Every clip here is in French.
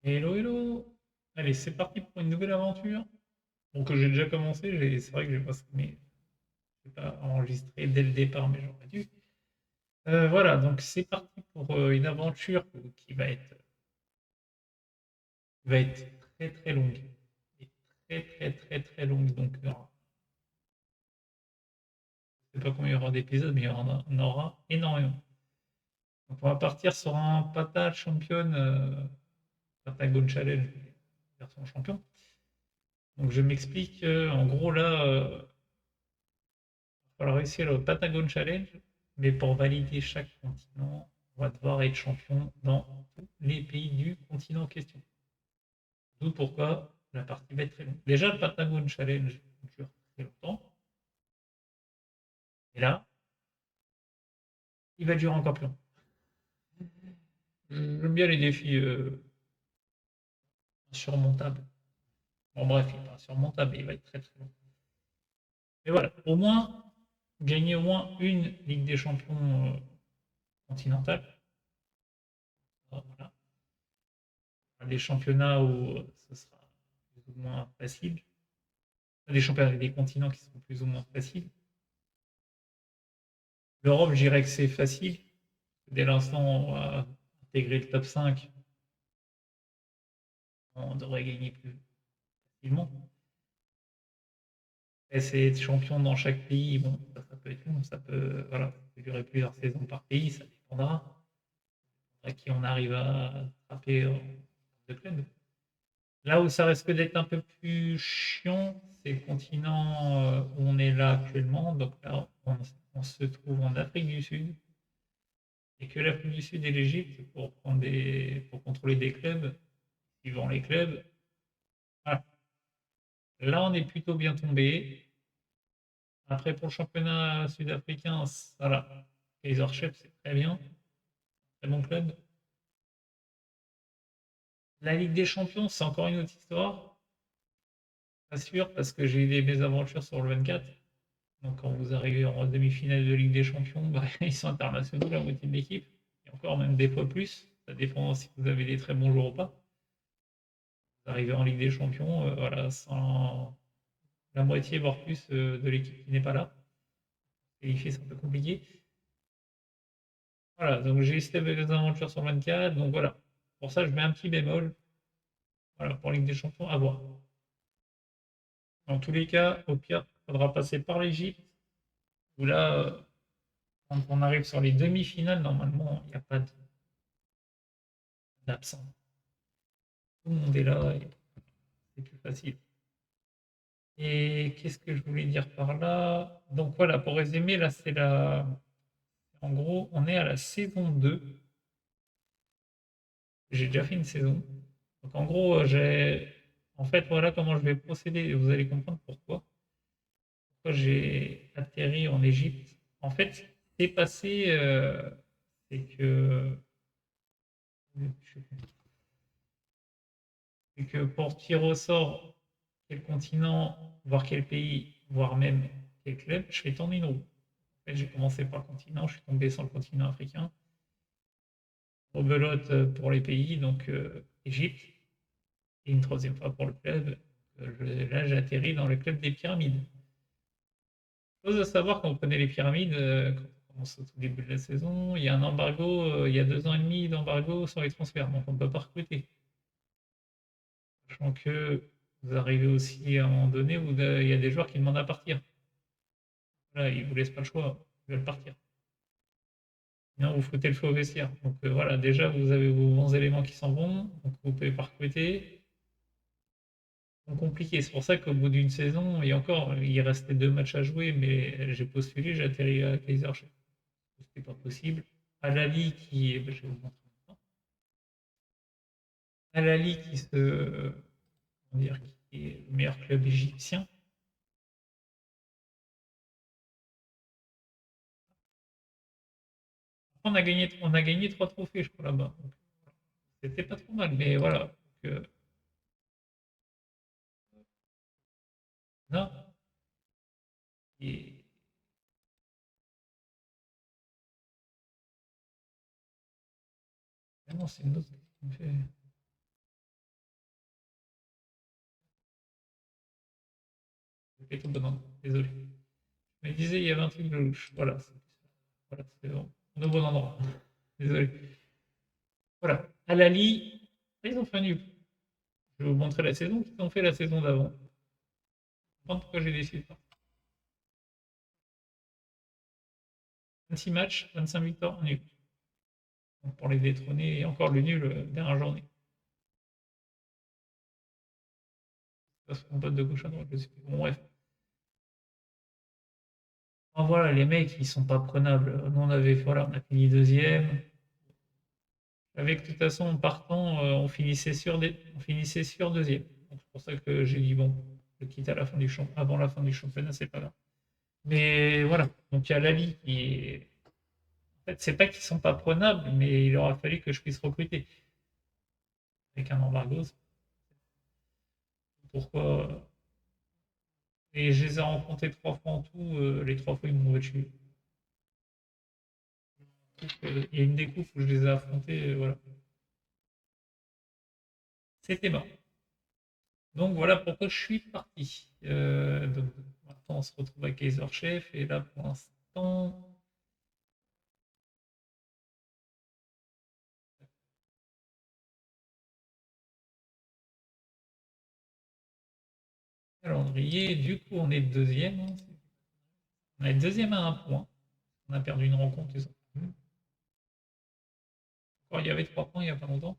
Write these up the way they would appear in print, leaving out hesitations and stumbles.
Hello, hello! Allez, c'est parti pour une nouvelle aventure. Bon, que j'ai déjà commencé, c'est vrai que j'ai pas, j'ai pas enregistré dès le départ, mais j'aurais dû. Voilà, donc c'est parti pour une aventure qui va être très très longue. Et très très très très longue. Donc, je sais pas combien il y aura d'épisodes, mais il y en aura énormément. Donc, on va partir sur un Pata Champion, Patagon Challenge, version champion. Donc, je m'explique. En gros, là, il va falloir réussir le Patagon Challenge, mais pour valider chaque continent, on va devoir être champion dans tous les pays du continent en question. D'où pourquoi la partie va être très longue. Déjà, le Patagon Challenge dure très longtemps, et là, il va durer encore plus longtemps. J'aime bien les défis insurmontables. Bon, bref, il n'est pas insurmontable, mais il va être très très long. Mais voilà, au moins, gagner au moins une Ligue des Champions continentale. Voilà. Les championnats où ce sera plus ou moins facile. Des championnats avec des continents qui sont plus ou moins faciles. L'Europe, je dirais que c'est facile. Dès l'instant où on va intégrer le top 5, on devrait gagner plus facilement. Essayer d'être champion dans chaque pays, bon, ça peut être long, voilà, ça peut durer plusieurs saisons par pays, ça dépendra à qui on arrive à attraper de club. Là où ça risque d'être un peu plus chiant, c'est le continent où on est là actuellement. Donc là, on se trouve en Afrique du Sud. Et que l'Afrique du Sud et l'Égypte pour contrôler des clubs, suivant les clubs. Voilà. Là, on est plutôt bien tombé. Après, pour le championnat sud-africain, voilà, Kaiser Chiefs, c'est très bien, très bon club. La Ligue des Champions, c'est encore une autre histoire. Pas sûr, parce que j'ai eu des mésaventures sur le 24. Donc, quand vous arrivez en demi-finale de Ligue des Champions, bah, ils sont internationaux, la moitié de l'équipe. Et encore, même des fois plus. Ça dépend si vous avez des très bons joueurs ou pas. Vous arrivez en Ligue des Champions, voilà, sans la moitié, voire plus, de l'équipe qui n'est pas là. Qualifier, c'est un peu compliqué. Voilà, donc j'ai eu des aventures sur 24, donc voilà. Pour ça, je mets un petit bémol. Voilà, pour Ligue des Champions, à voir. Dans tous les cas, au pire, il faudra passer par l'Égypte, où là, quand on arrive sur les demi-finales, normalement, il n'y a pas d'absent. Tout le monde est là et c'est plus facile. Et qu'est-ce que je voulais dire par là? Donc voilà, pour résumer, là, c'est la. En gros, on est à la saison 2. J'ai déjà fait une saison. Donc en gros, j'ai. En fait, voilà comment je vais procéder et vous allez comprendre pourquoi. Pourquoi j'ai atterri en Égypte. En fait, ce qui s'est passé, c'est que. C'est que pour tirer au sort quel continent, voire quel pays, voire même quel club, je fais tourner une roue. En fait, j'ai commencé par le continent, je suis tombé sur le continent africain. Rebelote pour les pays, donc Égypte. Et une troisième fois pour le club. Là, j'ai atterri dans le club des pyramides. Chose à savoir quand on prenait les pyramides, quand on commence au tout début de la saison, il y a un embargo, il y a 2 ans et demi d'embargo sur les transferts, donc on ne peut pas recruter. Sachant que vous arrivez aussi à un moment donné où il y a des joueurs qui demandent à partir. Voilà, ils ne vous laissent pas le choix, ils veulent partir. Sinon, vous foutez le feu au vestiaire. Donc voilà, déjà, vous avez vos bons éléments qui s'en vont, donc vous ne pouvez pas recruter. Donc compliqué. C'est pour ça qu'au bout d'une saison, et encore, il restait 2 matchs à jouer, mais j'ai postulé, j'ai atterri à Kaiser. C'était pas possible. Alali qui, je vais vous montrer maintenant. Alali qui comment dire, qui est le meilleur club égyptien. On a gagné 3 trophées, je crois, là-bas. Donc, c'était pas trop mal, mais voilà. Donc, non. Et, ah non, c'est une autre qui me fait. est au bon endroit. Désolé. Je me disais, il y avait un truc de louche. Voilà. Voilà, c'est bon. On est au bon endroit. Désolé. Voilà. Al-Ali, ils ont fait un nul. Je vais vous montrer la saison qu'ils ont fait la saison d'avant. Je comprends pourquoi j'ai décidé de partir. 26 matchs, 25 victoires, nul. Donc pour les détrôner, et encore le nul dernière journée. Ça se pote de gauche à droite, je sais plus. Bon, bref. Enfin, voilà, les mecs, ils sont pas prenables. Nous, voilà, on a fini deuxième. Avec de toute façon, en partant, on finissait sur deuxième. Donc, c'est pour ça que j'ai dit, bon, je quitte à la fin avant la fin du championnat, c'est pas grave. Mais voilà, donc il y a Lali qui est. En fait, c'est pas qu'ils sont pas prenables, mais il aura fallu que je puisse recruter. Avec un embargo, pourquoi. Et je les ai rencontrés 3 fois en tout, les 3 fois ils m'ont battu. Il y a une des coupes où je les ai affrontés, voilà. C'était mort. Donc voilà pourquoi je suis parti. Donc, maintenant on se retrouve à Kaiser Chef et là pour l'instant. Calendrier, du coup on est deuxième. Hein. On est deuxième à un point. On a perdu une rencontre, ils ont perdu. Encore il y avait 3 points il n'y a pas longtemps.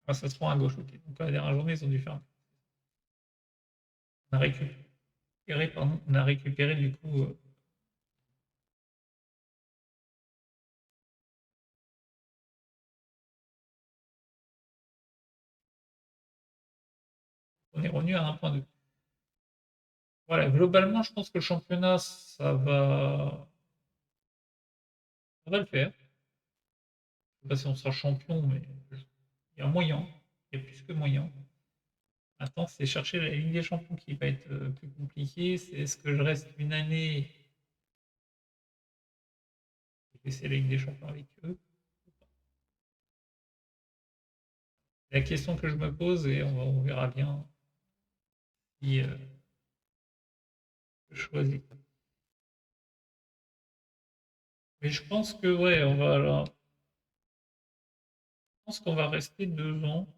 Ah, ça se prend à gauche, ok. Donc la dernière journée ils ont dû faire. On a récupéré, pardon, on a récupéré du coup. On est revenu à 1,2. Voilà, globalement, je pense que le championnat, ça va le faire. Je ne sais pas si on sera champion, mais il y a moyen. Il y a plus que moyen. Maintenant, c'est chercher la Ligue des Champions qui va être plus compliqué. C'est est-ce que je reste une année et essayer la Ligue des Champions avec eux? C'est la question que je me pose et on verra bien si je choisis. Mais je pense que ouais, je pense qu'on va rester 2 ans.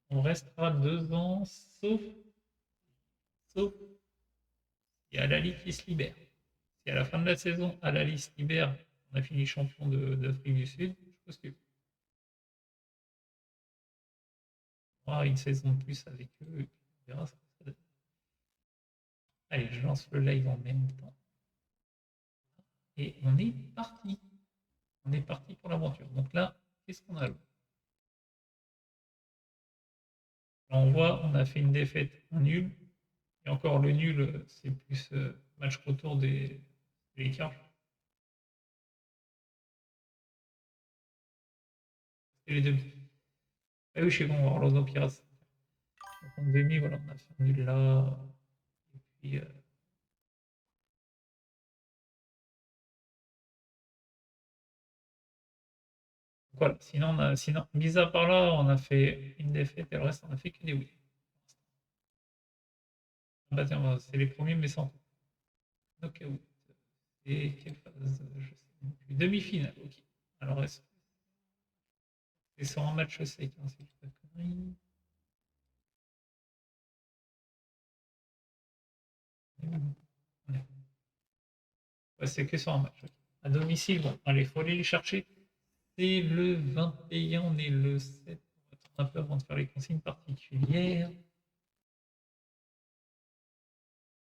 On restera 2 ans, sauf si Al-Ali qui se libère. Si à la fin de la saison, Al-Ali se libère, on a fini champion d'Afrique du Sud, je postule. On aura une saison de plus avec eux, et on verra ce que ça donne. Allez, je lance le live en même temps. Et on est parti. On est parti pour l'aventure. Donc là, qu'est-ce qu'on a là? Là, on voit, on a fait une défaite, un nul. Et encore, le nul, c'est plus match retour des Chargers. C'est les demi. Ah oui, je sais qu'on va voir Orlando Pirates. Donc en demi, voilà, on a fait un nul là. Et puis, voilà. Sinon, mis à part là, on a fait une défaite et le reste, on a fait que des oui. Ah bah tiens, c'est les premiers, mais sans knockout. Et quelle phase? Je sais plus. Demi-finale, ok. Alors, c'est sur un match sec, hein, si je dis pas de conneries. Ouais, c'est que sur un match. Ok. À domicile, bon, allez, il faut aller les chercher. C'est le 21, on est le 7. On va attendre un peu avant de faire les consignes particulières.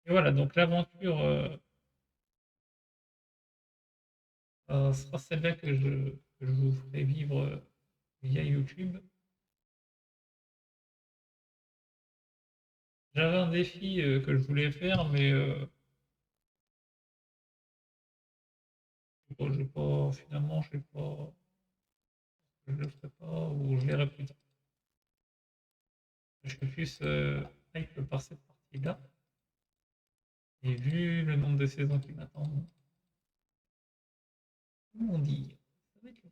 Et voilà, donc l'aventure sera celle-là que je vous ferai vivre via YouTube. J'avais un défi que je voulais faire, mais finalement, je le ferai pas ou je verrai plus tard. Je suis plus hype par cette partie-là. Et vu le nombre de saisons qui m'attendent, comment dire, ça va être long.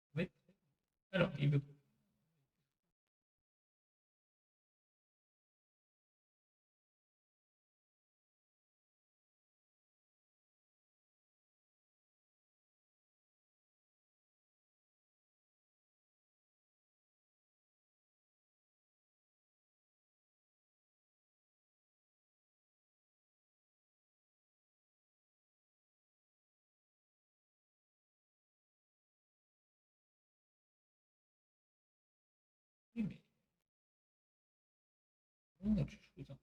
Ça va être... Alors, il veut Oui, mais non, tu shootes, hein.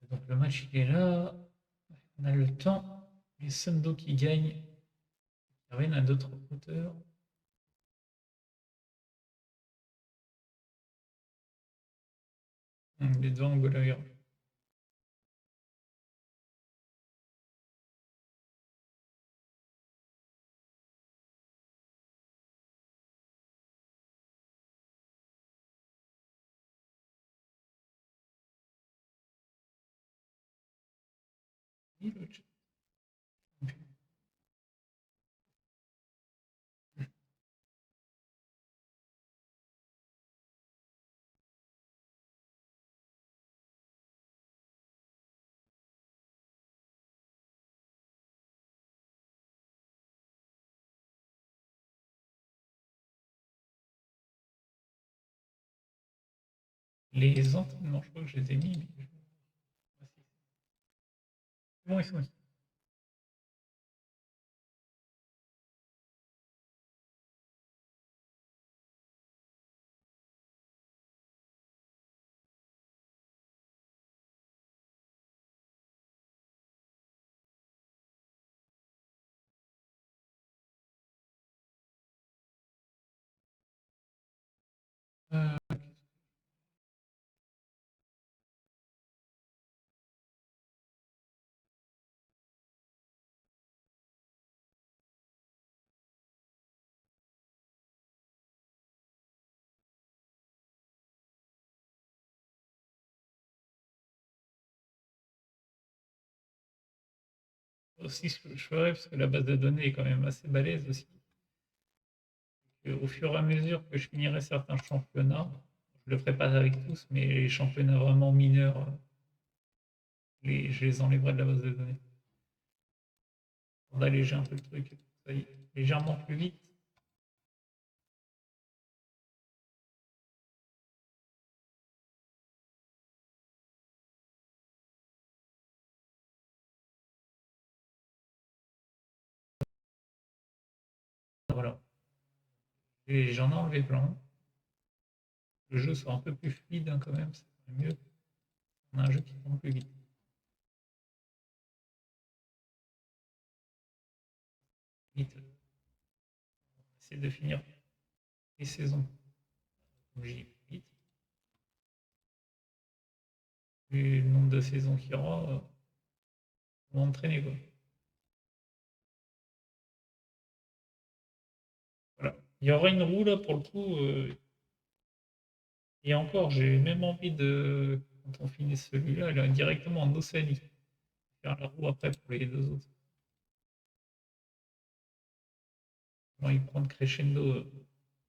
Donc le match il est là, on a le temps, les Sundo qui gagnent, Irvine a d'autres hauteurs. Il est devant Golayer. Les entraînements, je crois que je les ai mis, mais bon, ils sont ici. Euh, aussi, je ferais, parce que la base de données est quand même assez balèze aussi. Et au fur et à mesure que je finirai certains championnats, je le ferai pas avec tous, mais les championnats vraiment mineurs, je les enlèverai de la base de données. Pour alléger un peu le truc. Ça y est, légèrement plus vite. Voilà. Et j'en ai enlevé plein. Le jeu sera un peu plus fluide hein, quand même, c'est mieux. On a un jeu qui tourne plus vite. Vite. On va essayer de finir les saisons. Comme j'ai dit, vite. Vu le nombre de saisons qu'il y aura, on va entraîner quoi. Voilà. Il y aura une roue là pour le coup. Et encore, j'ai même envie de, quand on finit celui-là, aller directement en Océanie. Faire la roue après pour les deux autres. Genre, ils prennent crescendo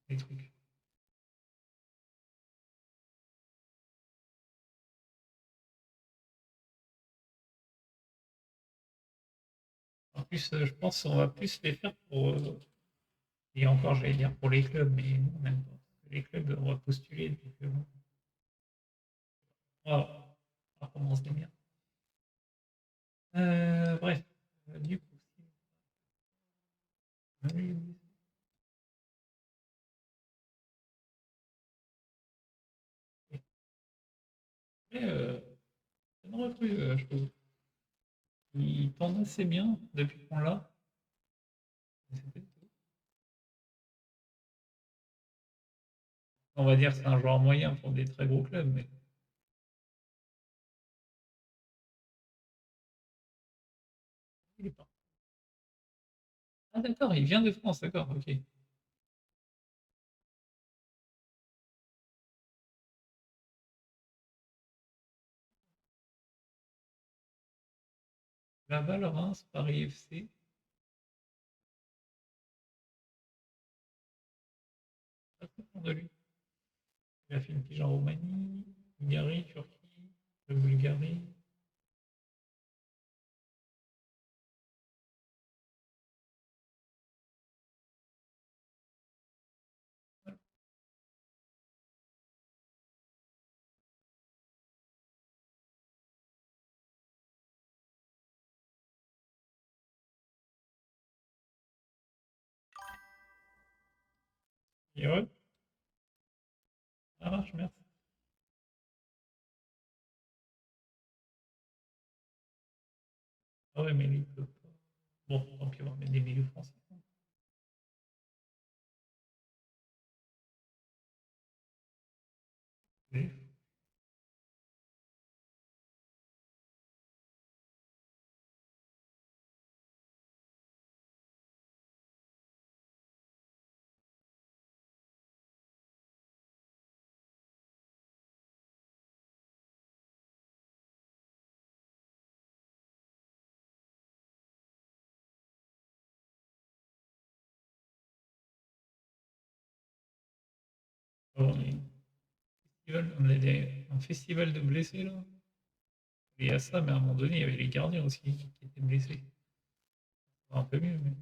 les trucs. En plus, je pense qu'on va plus les faire pour. Et encore, j'allais dire pour les clubs, mais non, même pas. Les clubs, on va postuler. Donc, on commence bien. Bref, du coup, mais, c'est une recrue, je trouve. Il tourne assez bien depuis qu'on l'a. On va dire que c'est un joueur moyen pour des très gros clubs, mais il est pas. Ah d'accord, il vient de France, d'accord, ok. Laval, Reims, Paris FC. de lui. Il a fait une pige en Roumanie, Bulgarie, Turquie, la Bulgarie. Et ouais, ça marche, merci. Ah ouais, mais lui, il peut pas. Bon, tant pis, on va mettre des milieux français. Oui. Oh, on a un festival de blessés là. Il y a ça, mais à un moment donné, il y avait les gardiens aussi qui étaient blessés. Un peu mieux, mais.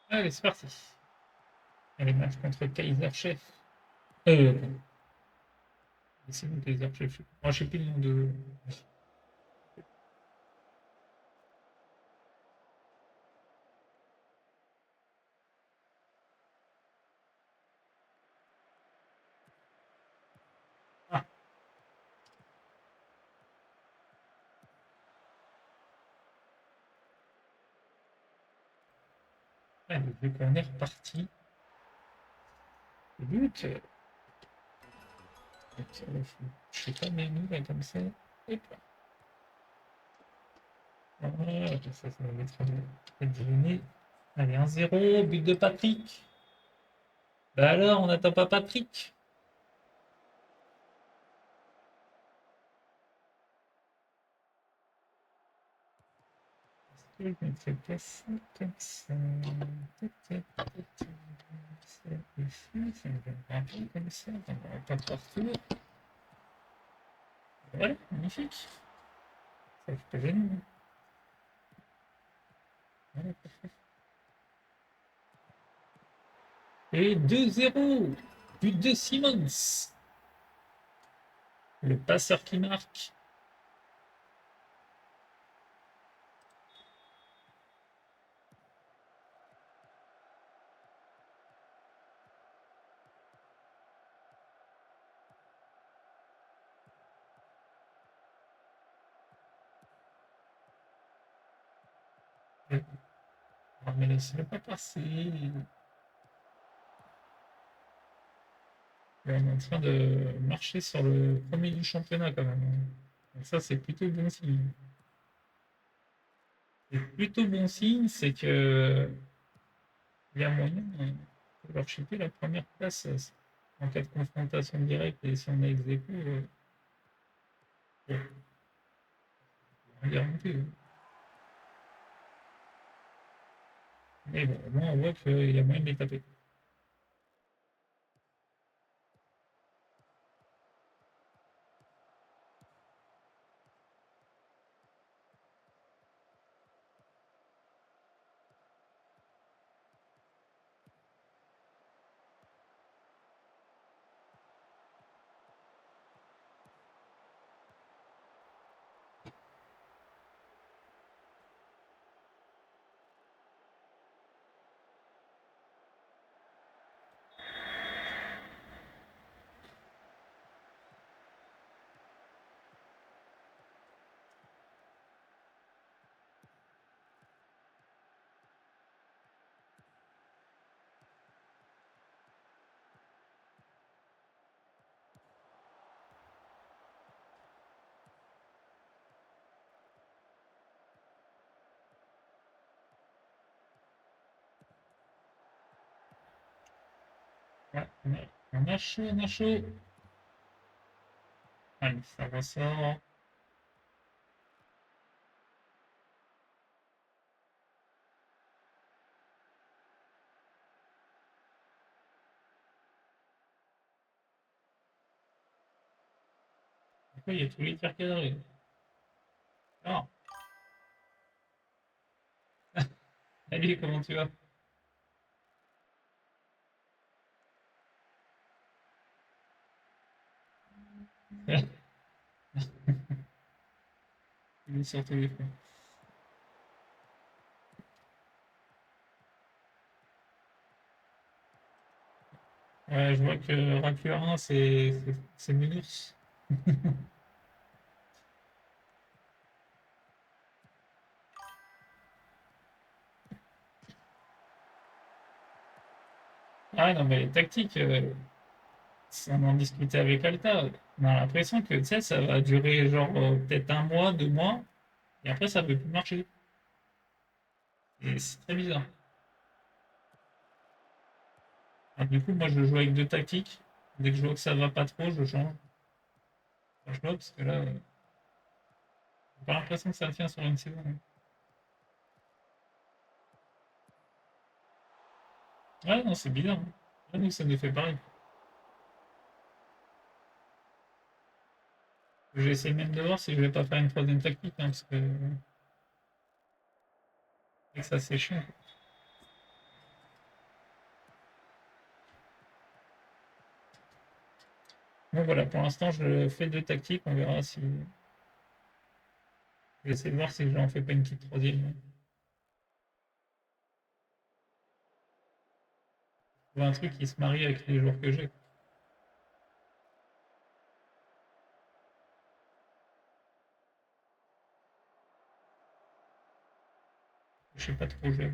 Allez, c'est parti. Allez, match contre Kaiser Chef. Euh, c'est bon, Kaiser Chef. Moi, je sais plus le nom de. Ah, allez, vu qu'on est reparti. Le but. Je sais pas, mais nous, là, comme ça. Hop. Voilà, ça va mettre deviner. Allez, 1-0, but de Patrick. Bah alors, on n'attend pas Patrick. Je mettrais pas ça comme ça. Ça ici, ça me donne un peu comme ça. On va pas partout. Voilà, magnifique. Ça fait pas gêner. Voilà, parfait. Et 2-0. But de Simmons. Le passeur qui marque. Mais laissez-le pas passer. On est en train de marcher sur le premier du championnat quand même. Donc ça, c'est plutôt bon signe. C'est plutôt bon signe, c'est que il y a moyen de leur chuter la première place en cas de confrontation directe et si on a ex aequo, on y remonter. Mais bon, au moins on voit qu'il y a moyen de les taper. Ouais, on a chaud, on a chaud. Allez, ça ressort. Pourquoi il y a tous les tirs cadrés? Ah, salut, comment tu vas? Il est sur téléphone. Ouais, je vois que Raccurin, c'est Menos. Ah non, mais tactique, on en discutait avec Alta. On a l'impression que tu sais, ça va durer genre peut-être un mois, 2 mois, et après ça ne peut plus marcher. Et c'est très bizarre. Alors, du coup, moi je joue avec deux tactiques. Dès que je vois que ça va pas trop, je change. Franchement, parce que là, j'ai pas l'impression que ça tient sur une saison. Ouais, non, c'est bizarre, hein. Là, nous, ça nous fait pareil. J'essaie même de voir si je vais pas faire une troisième tactique, hein, parce que ça c'est chiant. Bon, voilà, pour l'instant, je fais deux tactiques. On verra si. Je vais essayer de voir si j'en fais pas une petite troisième. Je vois un truc qui se marie avec les joueurs que j'ai. Je sais pas trop jouer.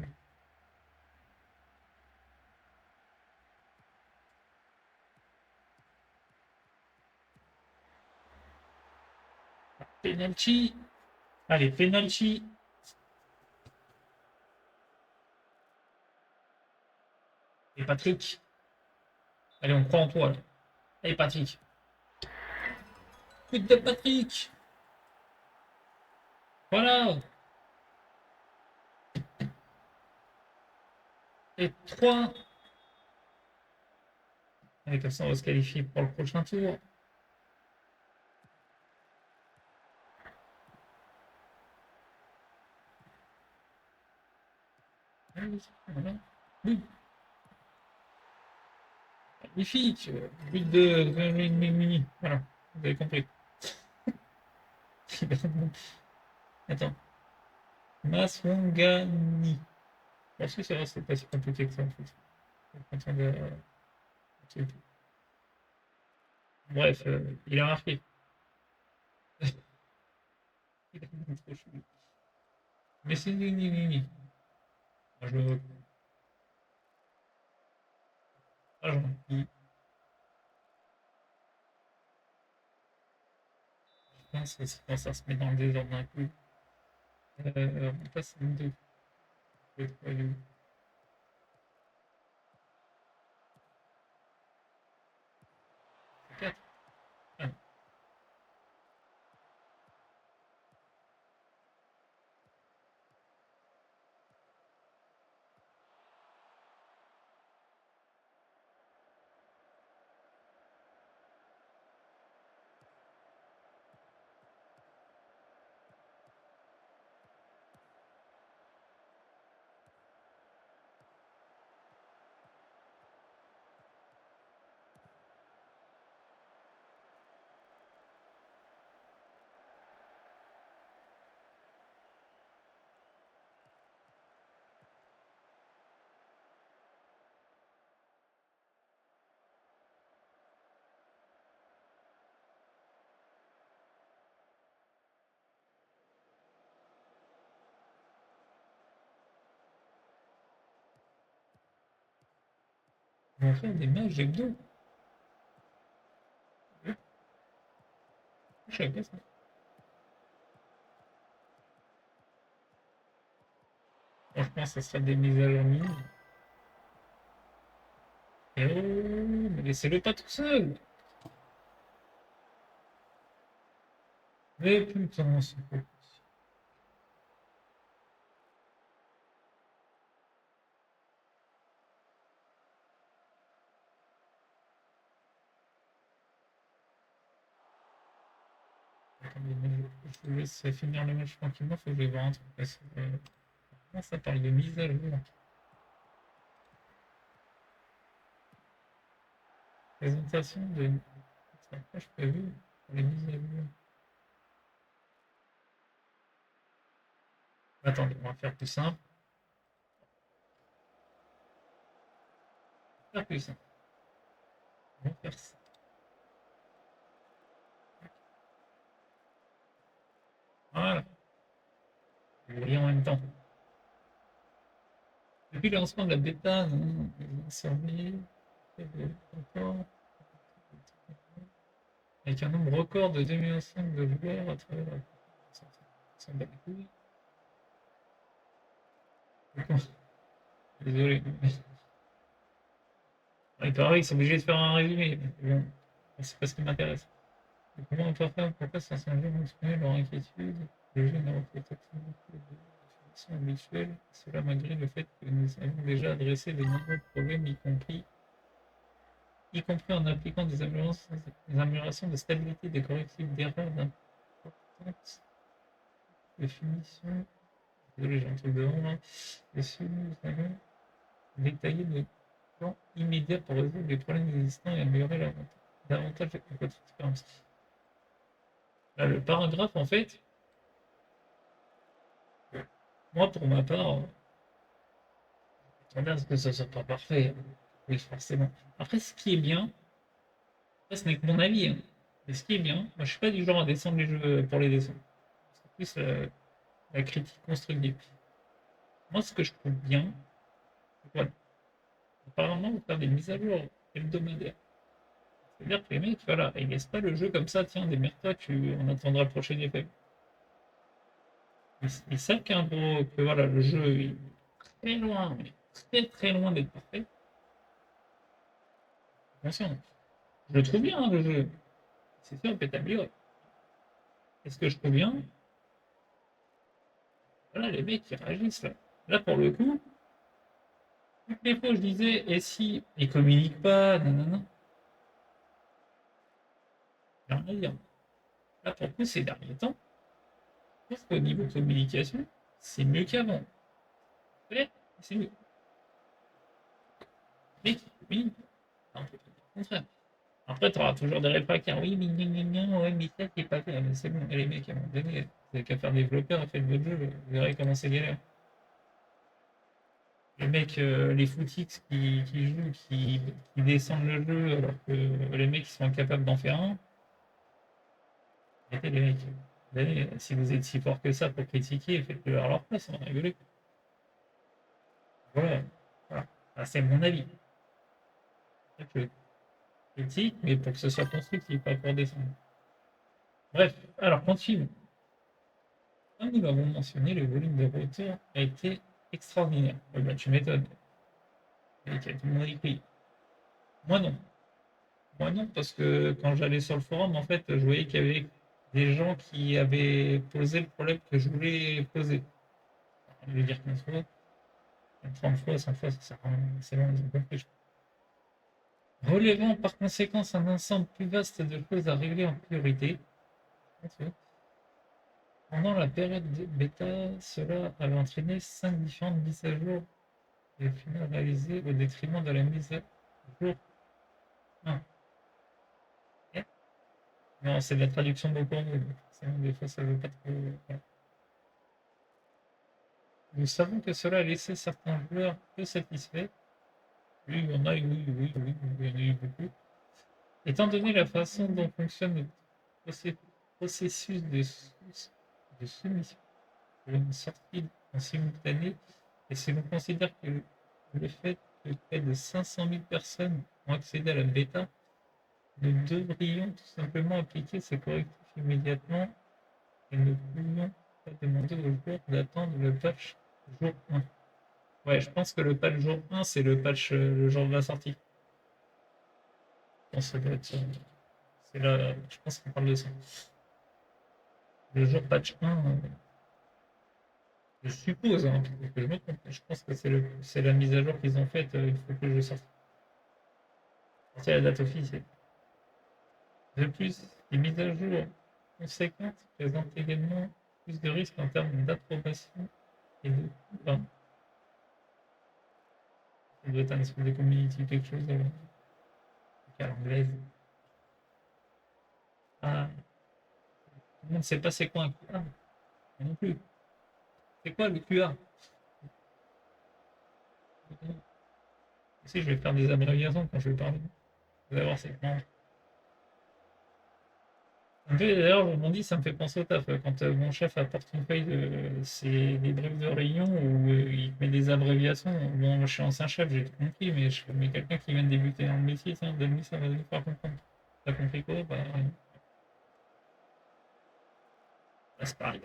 Penalty. Allez, penalty. Et Patrick. Allez, on croit en toi, là. Allez, Patrick. But de Patrick. Voilà. Et 3. Allez, comme ça, on va se qualifier pour le prochain tour. Allez, voilà. Oui, magnifique. But de. Voilà, vous avez compris. Attends. Maswangani. Parce que ça va, c'est pas si compliqué que ça en fait. Quand on Bref, il a marqué. Il a trop chaud. Mais c'est ni. Moi, je veux pas. Je pense que quand ça se met dans le désordre d'un coup. On passe une deux. Le trois, il est où? C'est quatre. Ah, on va faire des matchs hebdo. Je savais pas ça. Franchement, ça sera des mises à jour mini. Eh oh, mais laissez-le pas tout seul. Mais putain, c'est pas possible. Attendez, mais je vous laisse finir le match tranquillement, faut que je vais voir un truc. Parce que, comment ça parle de mise à jour? Présentation de. Ça, je peux vu pour les mises à jour. Attendez, on va faire plus simple. On va faire plus simple. On va faire ça. Voilà. Vous voyez en même temps. Depuis le lancement de la bêta, surveillé, avec un nombre record de 2,5 millions de joueurs à travers la. Ça me bat les couilles. Désolé. Il paraît qu'ils sont obligés de faire un résumé. Bon, c'est pas ce qui m'intéresse. Comment on peut faire pourquoi ça semble exprimer leur inquiétude? Le jeu n'a reflète absolument pas de définition habituelle, cela malgré le fait que nous avons déjà adressé de nombreux problèmes, y compris en appliquant des améliorations de stabilité, des correctifs d'erreurs d'importance, définition. Désolé, j'ai un truc devant là. Dessus, nous avons détaillé le plan immédiat pour résoudre les problèmes existants et améliorer davantage votre expérience. Là, le paragraphe, en fait, moi, pour ma part, j'attendais à ce que ça soit pas parfait. Oui, forcément. Après, ce qui est bien, ça, ce n'est que mon avis, hein, mais ce qui est bien, moi, je suis pas du genre à descendre les jeux pour les descendre. C'est plus la critique constructive. Moi, ce que je trouve bien, c'est quoi? Apparemment, vous faire des mises à jour hebdomadaires. C'est-à-dire que les mecs, voilà, ils laissent pas le jeu comme ça, tiens, démerde-toi, on attendra le prochain effet. Ils savent que voilà, le jeu est très loin, mais très très loin d'être parfait. Attention, je le trouve bien, hein, le jeu. C'est sûr, on peut t'améliorer. Est-ce que je trouve bien? Voilà, les mecs, ils réagissent là. Là, pour le coup, toutes les fois, je disais, et si ils communiquent pas, nanana, j'ai rien à dire. Là, pour le coup, ces derniers temps, je trouve qu'au niveau communication, c'est mieux qu'avant. Ouais, c'est mieux. Mais, oui, un peu le contraire. Après, tu auras toujours des réfractaires. Oui, mais ouais, mais ça, c'est pas fait. Mais c'est bon, et les mecs, à un moment donné, vous n'avez qu'à faire développeur, faites votre jeu, vous verrez comment c'est galère. Les mecs, les footix qui jouent, qui descendent le jeu, alors que les mecs, ils sont incapables d'en faire un. Arrêtez les mecs. Allez, si vous êtes si fort que ça pour critiquer, faites-le à leur place, on va rigoler. Voilà. Voilà. Ah, c'est mon avis. Je critique, mais pour que ce soit constructif, pas pour descendre. Bref, alors continue. Comme nous l'avons mentionné, le volume de retour a été extraordinaire. Oh bah, tu m'étonnes. Et tout le monde écrit. Moi non. Moi non, parce que quand j'allais sur le forum, en fait, je voyais qu'il y avait des gens qui avaient posé le problème que je voulais poser. Je vais dire 15 fois, 30 fois, 100 fois, ça sert à rien. C'est bon, ils ont compris. Relevant par conséquent un ensemble plus vaste de choses à régler en priorité. Pendant la période de bêta, cela avait entraîné 5 différentes mises à jour et final réalisées au détriment de la mise à jour 1. Eh non, c'est de la traduction de pour nous. Des fois, ça veut pas trop. Voilà. Nous savons que cela a laissé certains joueurs peu satisfaits. Oui, il y en a, oui, oui, oui, il y en a eu beaucoup. Étant donné la façon dont fonctionne le processus de soumission pour une sortie en simultané, et si l'on considère que le fait que près de 500 000 personnes ont accédé à la bêta, nous devrions tout simplement appliquer ces correctifs immédiatement et ne pouvions pas demander aux joueurs d'attendre le patch jour 1. Ouais, je pense que le patch jour 1, c'est le patch le jour de la sortie. pense que ça doit être. C'est là, je pense qu'on parle de ça. Le jour patch 1, je suppose, hein, que je me trompe. Je pense que c'est la mise à jour qu'ils ont faite, il faut que je sorte. C'est la date officielle. De plus, les mises à jour conséquentes présentent également plus de risques en termes d'approbation et de coûts. Enfin, ça doit être un espèce de community quelque chose à l'anglaise. Ah, tout le monde ne sait pas c'est quoi un QA. Moi non plus. C'est quoi le QA? Si je vais faire des abréviations quand je vais parler. Vous allez voir, c'est marrant. D'ailleurs, je m'en dis, ça me fait penser au taf. Quand mon chef apporte une feuille c'est des briefs de réunion où il met des abréviations. Bon, je suis ancien chef, j'ai tout compris, mais quelqu'un qui vient de débuter dans le métier, tiens, donne-lui ça va nous faire comprendre. T'as compris quoi? Bah, rien. Bah, c'est pareil.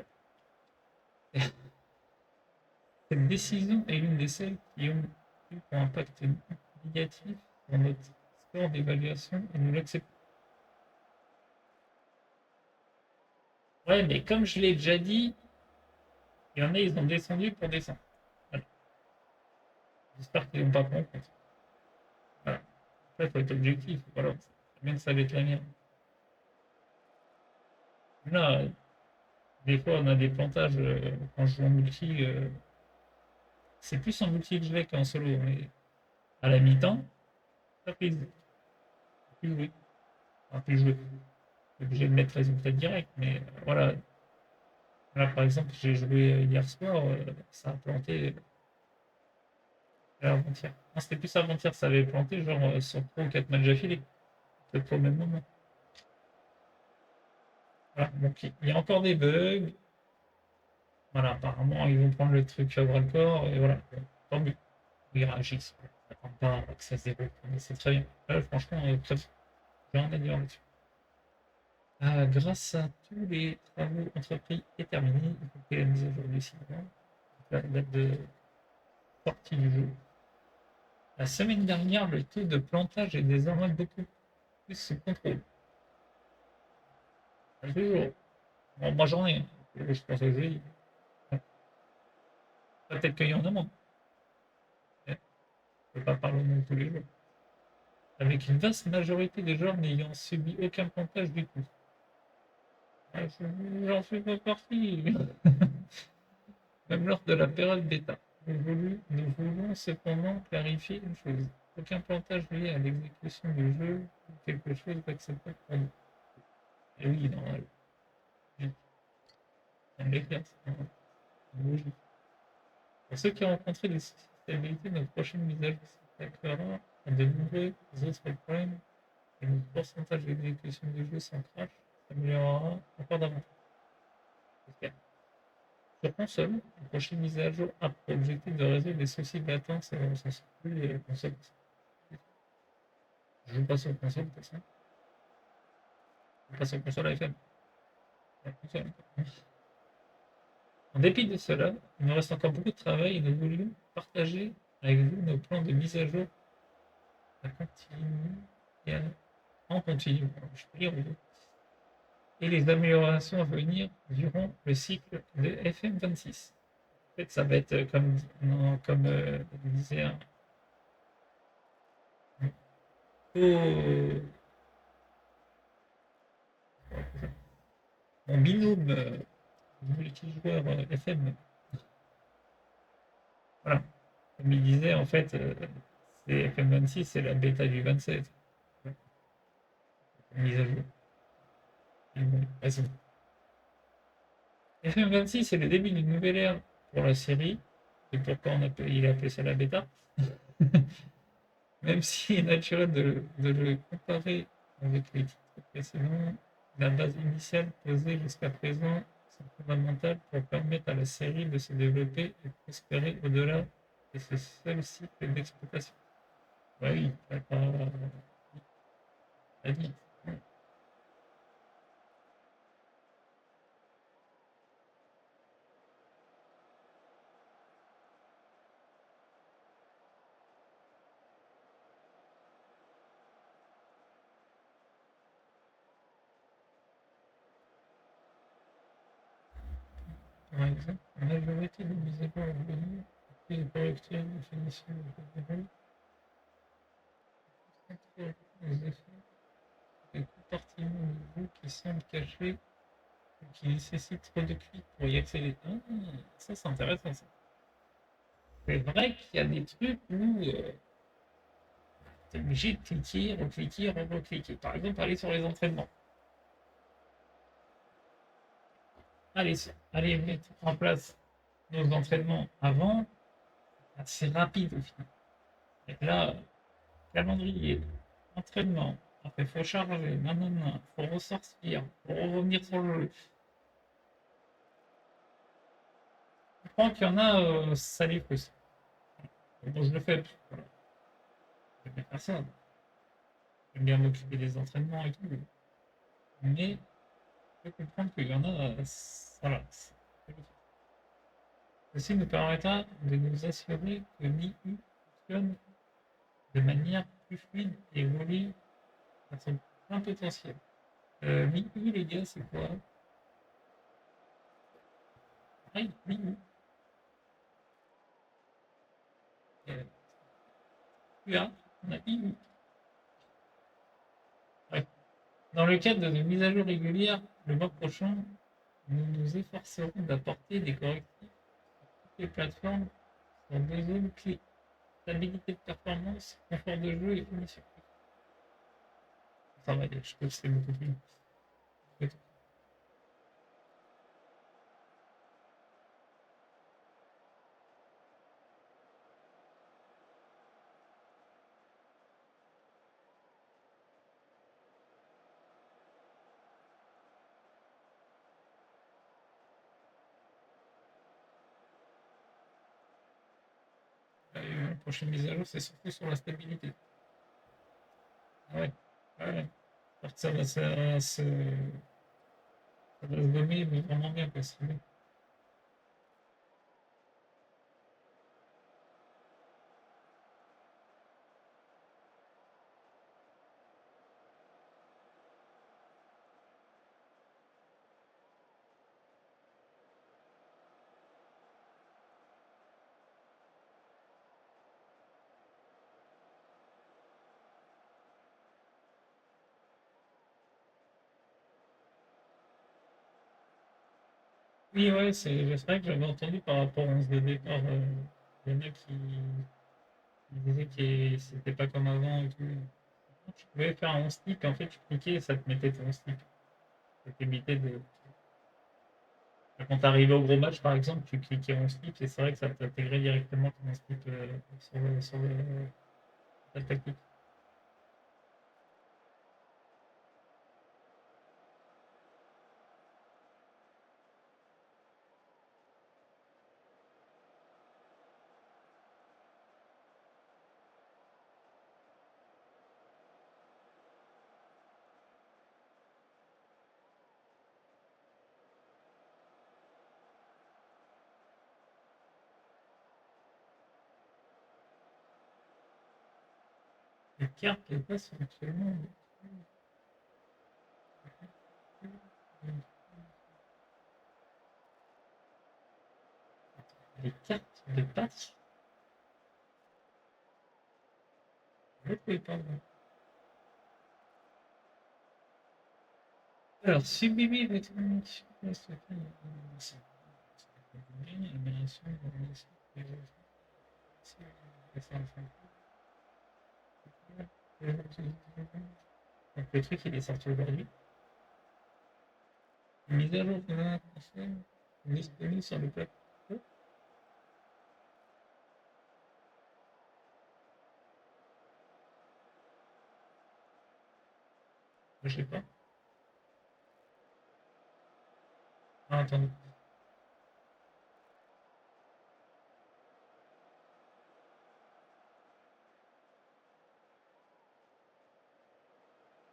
Cette décision est l'une des celles qui ont eu pour impact négatif sur notre score d'évaluation et nous l'acceptons. Ouais, mais comme je l'ai déjà dit, il y en a, ils ont descendu pour descendre. Voilà. J'espère qu'ils n'ont pas pris en compte. Voilà. Après, il faut être objectif. Voilà. C'est bien que ça va être la mienne. Là, des fois, on a des plantages quand je joue en multi. C'est plus en multi que je vais qu'en solo. Mais à la mi-temps, ça prise. Plus jouer. Enfin, plus jouer. Obligé de mettre résultat direct. Mais voilà. Là, par exemple, j'ai joué hier soir. Ça a planté avant-hier. Non, c'était plus avant-hier. Ça avait planté genre sur 3 ou 4 matchs d'affilée. Peut-être au même moment. Voilà. Donc, il y a encore des bugs. Voilà, apparemment, ils vont prendre le truc à bras le corps, et voilà. Tant mieux. Ils réagissent. On n'attend pas que ça se développe, mais c'est très bien. Là, franchement, très bien. J'ai rien à dire là-dessus. Grâce à tous les travaux entrepris et terminés, y compris la mise à jour du site, la date de sortie du jeu. La semaine dernière, le taux de plantage est désormais beaucoup plus sous contrôle. Toujours. Bon, moi, j'en ai. Je pense que j'ai. Peut-être qu'il y en a moins. Je ne peux pas parler de tous les jours. Avec une vaste majorité de joueurs n'ayant subi aucun plantage du tout. Ah, j'en fais pas partie. Même lors de la période bêta. Nous voulons cependant clarifier une chose. Aucun plantage lié à l'exécution du jeu ou quelque chose d'acceptable pour nous. Et oui, normal. Oui, on l'éclaire, c'est logique. Pour ceux qui ont rencontré des soucis de stabilité, notre prochaine mise à jour s'attaquera à de nombreux autres problèmes et notre pourcentage d'exécution du jeu sans crash s'améliorera encore davantage. J'espère. Sur console, la prochaine mise à jour a pour objectif de résoudre les soucis de latence et de plus les consoles. Je joue pas sur console, de toute façon. Je joue pas sur console AFM. Console. En dépit de cela, il nous reste encore beaucoup de travail et nous voulions partager avec vous nos plans de mise à jour à continu et en continu. Je peux lire et les améliorations à venir durant le cycle de FM26. En fait, ça va être comme, non, comme disait un mon binôme multijoueur FM. Voilà. Comme il disait, en fait, c'est FM26, c'est la bêta du 27. Mise à jour. FM26, c'est le début d'une nouvelle ère pour la série. C'est pourquoi il a appelé ça la bêta. Même s'il est naturel de le comparer avec les titres précédents, la base initiale posée jusqu'à présent sont fondamentales pour permettre à la série de se développer et prospérer au-delà de ce seul cycle d'exploitation. Bah oui, t'as pas à dire. exemple, la majorité des mises à jour revenues et les correcteurs de finition de développement concentrent les effets de compartiments de vous qui semblent cachés ou qui nécessitent trop de clics pour y accéder. Ah, ça c'est intéressant ça. C'est vrai qu'il y a des trucs où tu es obligé de cliquer, recliquer, recliquer. Par exemple, aller sur les entraînements. Allez mettre en place nos entraînements avant, c'est rapide au final. Et là, calendrier, entraînement, après il faut charger, nanana, faut ressortir, faut revenir sur le jeu. Je crois qu'il y en a, ça les frustre. Bon, je le fais, voilà. J'aime bien faire ça. J'aime bien m'occuper des entraînements et tout. Mais je peux comprendre qu'il y en a, voilà. Ceci nous permettra de nous assurer que l'IU fonctionne de manière plus fluide et évolue à son plein potentiel. L'IU, les gars, c'est quoi? Oui, l'IU. QA, on a IU. Ouais. Dans le cadre de mises à jour régulières, le mois prochain, nous nous efforcerons d'apporter des correctifs sur toutes les plateformes sur deux zones clés: stabilité de performance, confort de jeu et finition. Ça va, je trouve que c'est beaucoup plus. La prochaine mise à jour, c'est surtout sur la stabilité. Ah ouais, ouais. Ça va, ça va se gommer, mais vraiment bien, parce que oui, ouais, c'est vrai que j'avais entendu par rapport à 11 de départ, il y en a qui disaient que c'était pas comme avant et tout. Tu pouvais faire un 11 type et en fait tu cliquais et ça te mettait ton 11 type. Ça t'évitait de. Quand t'arrivais au gros match par exemple, tu cliquais 11 type et c'est vrai que ça t'intégrait directement ton 11 type sur la tactique. Les cartes, les passes sont actuellement. Les cartes de passe, je ne pouvais pas voir. Alors, sublimer votre connexion. Donc, le truc, il est sorti aujourd'hui. Mise à jour de la prochaine, disponible sur le plateau. Je sais pas. Ah, attendez.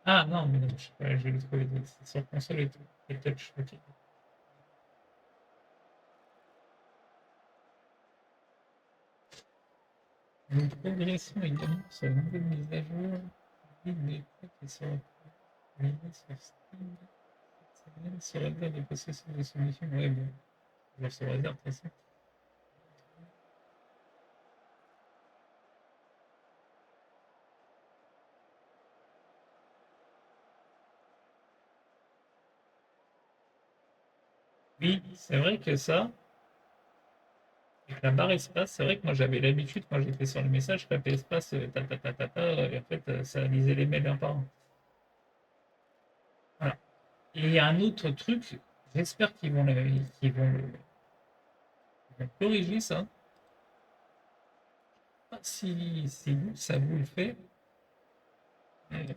Ah non, mais non, je sais pas, je vais le trouver sur console et tout. Et touch, ok. Nous progressons également sur la nouvelle mise à jour. Des trucs qui sont mis sur Steam cette semaine sur la date de possession des solutions web. toujours sous réserve, de toute façon. Oui, c'est vrai que ça, avec la barre espace, c'est vrai que moi j'avais l'habitude quand j'étais sur le message, je tapais espace, ta ta ta ta ta, et en fait ça lisait les mails un par un. Voilà. Et il y a un autre truc, j'espère qu'ils vont corriger ça. Si vous, ça vous le fait, euh,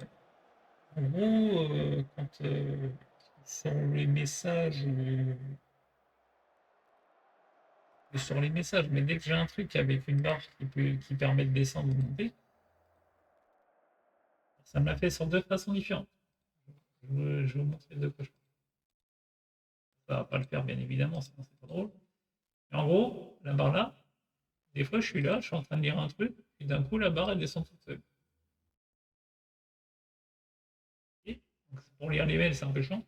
en gros, quand sur les messages, sur les messages, mais dès que j'ai un truc avec une barre qui permet de descendre ou de monter, ça me l'a fait sur deux façons différentes. Je vais vous montrer de quoi je parle. Ça va pas le faire, bien évidemment, sinon c'est pas drôle. Mais en gros, la barre là, des fois je suis là, je suis en train de lire un truc, et d'un coup la barre elle descend toute seule. Et donc, pour lire les mails, c'est un peu chiant.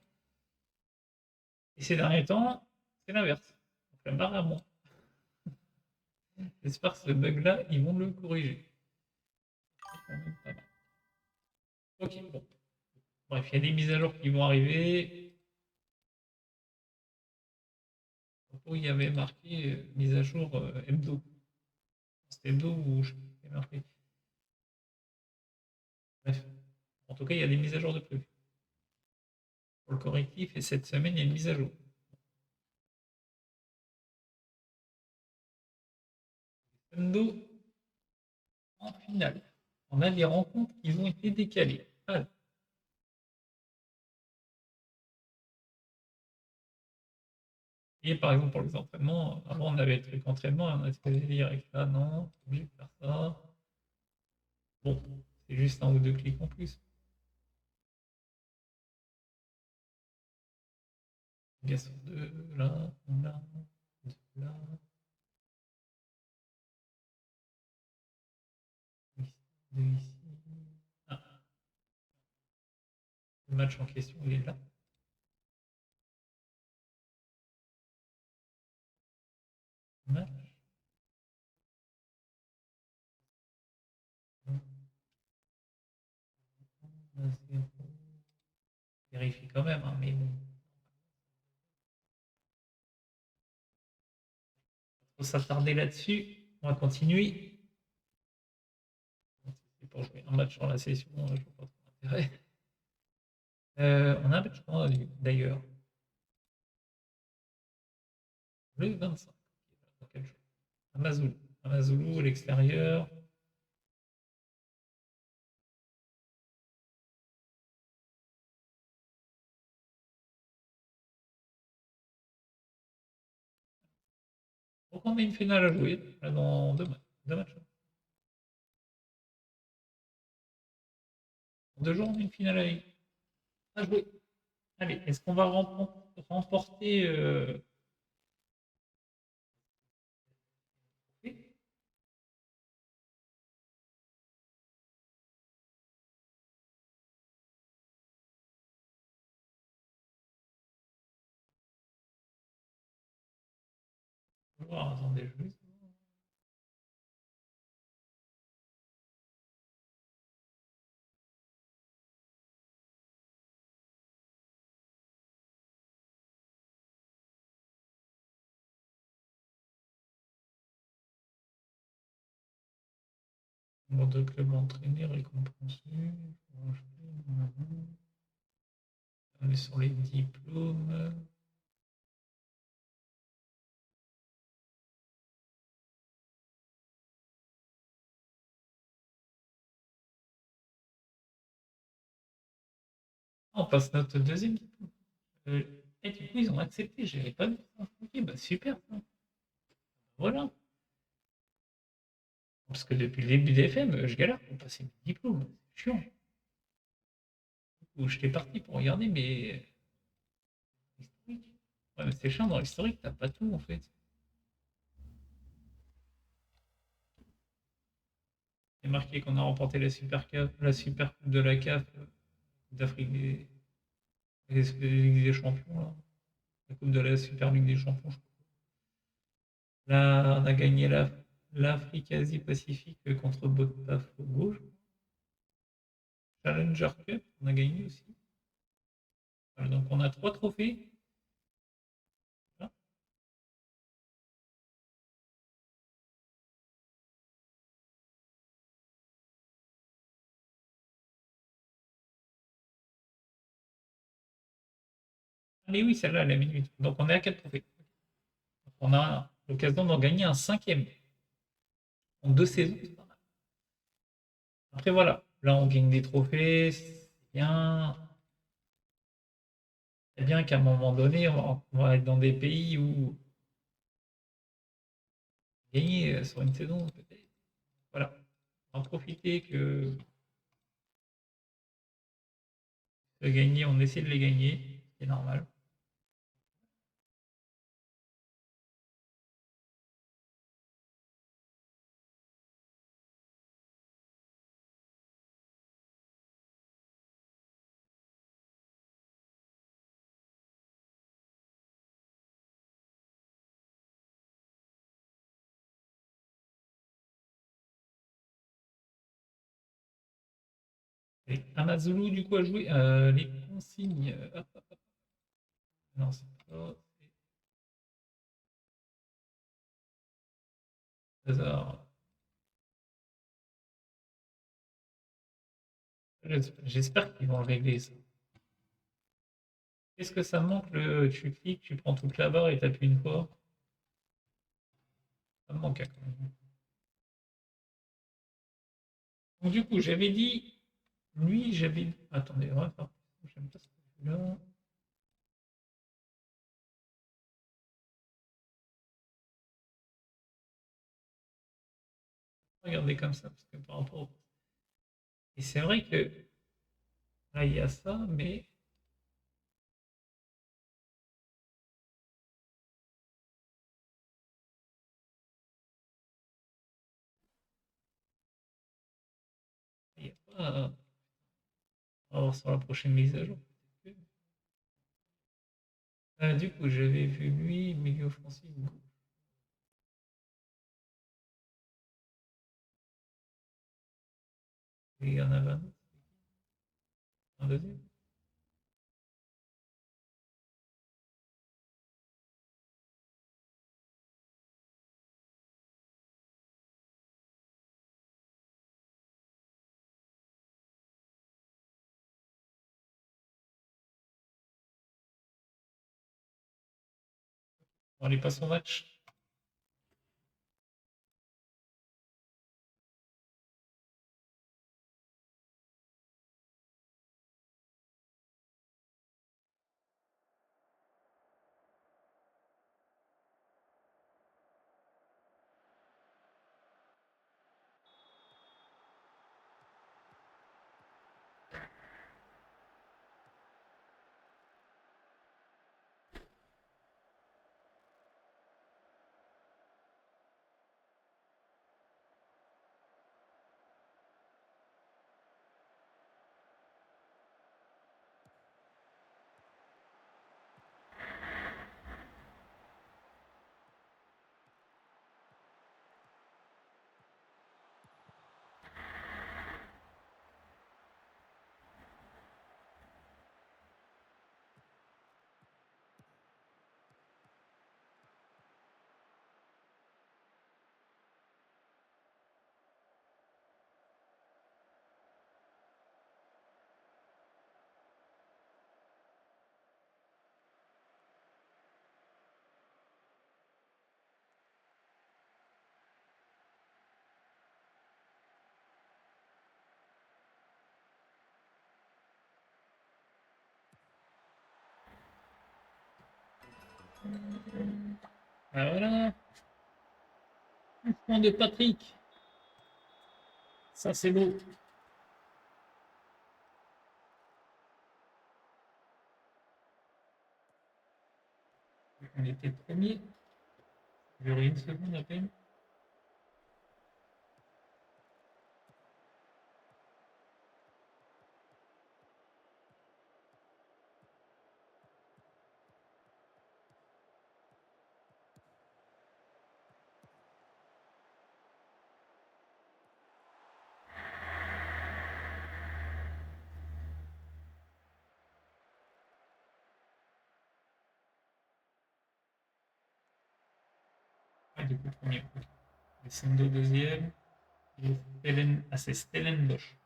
Et ces derniers temps, c'est l'inverse. Donc la barre à moi. J'espère que ce bug là, ils vont le corriger. C'est quand même pas mal. Ok, bon. Bref, il y a des mises à jour qui vont arriver. Où il y avait marqué mise à jour hebdo. C'était hebdo ou je sais pas, il y avait marqué. Bref. En tout cas, il y a des mises à jour de prévues. Pour le correctif, et cette semaine, il y a une mise à jour. Hebdo en finale. On a des rencontres qui ont été décalées. Voilà. Et par exemple, pour les entraînements, avant on avait le truc entraînement, on a fait direct. Là, non, obligé de faire ça. Bon, c'est juste un ou deux clics en plus. Gaston 2, là, là, 2, là, ici, 2 ici. Ah, le match en question, il est là. Match. Vérifie quand même, hein, mais bon. Faut s'attarder là-dessus. On va continuer. C'est pour jouer un match sur la session, je vois pas trop l'intérêt. On a un match d'ailleurs. Le 25. Dans quel jour Amazulu. Amazulu à l'extérieur. Donc on a une finale à jouer là, dans deux matchs. En 2 jours, on a une finale à jouer. Allez, est-ce qu'on va remporter attendez, je vais mode de club entraîné récompensé. On est sur les diplômes. On passe notre deuxième diplôme. Et du coup, ils ont accepté, j'avais pas vu ça. Ok, bah super ça. Voilà. Parce que depuis le début des FM, je galère pour passer mes diplômes. C'est chiant. Ou j'étais parti pour regarder mes historiques. Ouais, mais c'est chiant dans l'historique, t'as pas tout en fait. Il est marqué qu'on a remporté la Super Coupe de la CAF, d'Afrique des Champions, là. La Coupe de la Super Ligue des Champions, je crois. Là, on a gagné l'Afrique Asie-Pacifique contre Botafogo. Challenger Cup, on a gagné aussi. Voilà, donc on a 3 trophées. Voilà. Ah, mais oui, celle-là, elle a minute. Donc on est à 4 trophées. Donc on a l'occasion d'en gagner un 5e en 2 saisons. C'est pas mal. Après, voilà. Là, on gagne des trophées. C'est bien. C'est bien qu'à un moment donné, on va être dans des pays où gagner sur une saison, peut-être. Voilà. En profiter que de gagner, on essaie de les gagner. C'est normal. Et Amazulu, du coup, a joué les consignes. Hop, hop, hop. Non, c'est pas. C'est hasard. J'espère qu'ils vont le régler, ça. Qu'est-ce que ça me manque tu cliques, tu prends toute la barre et t'appuies une fois. Ça me manque, hein, quand même. Donc, du coup, j'avais dit. Lui, j'avais. Attendez, on va faire. J'aime pas ce là. Regardez comme ça, parce que par rapport. Et c'est vrai que là, il y a ça, mais il n'y a pas. On va voir sur la prochaine mise à jour. Du coup, j'avais vu lui, milieu offensif. Et il y en avait un deuxième. On n'est pas son match. Ah, voilà. Point de Patrick. Ça, c'est beau. On était premier. Il y aurait une seconde à peine. du coup, premier. Descendo deuxième. Ah, c'est Stellenbosch.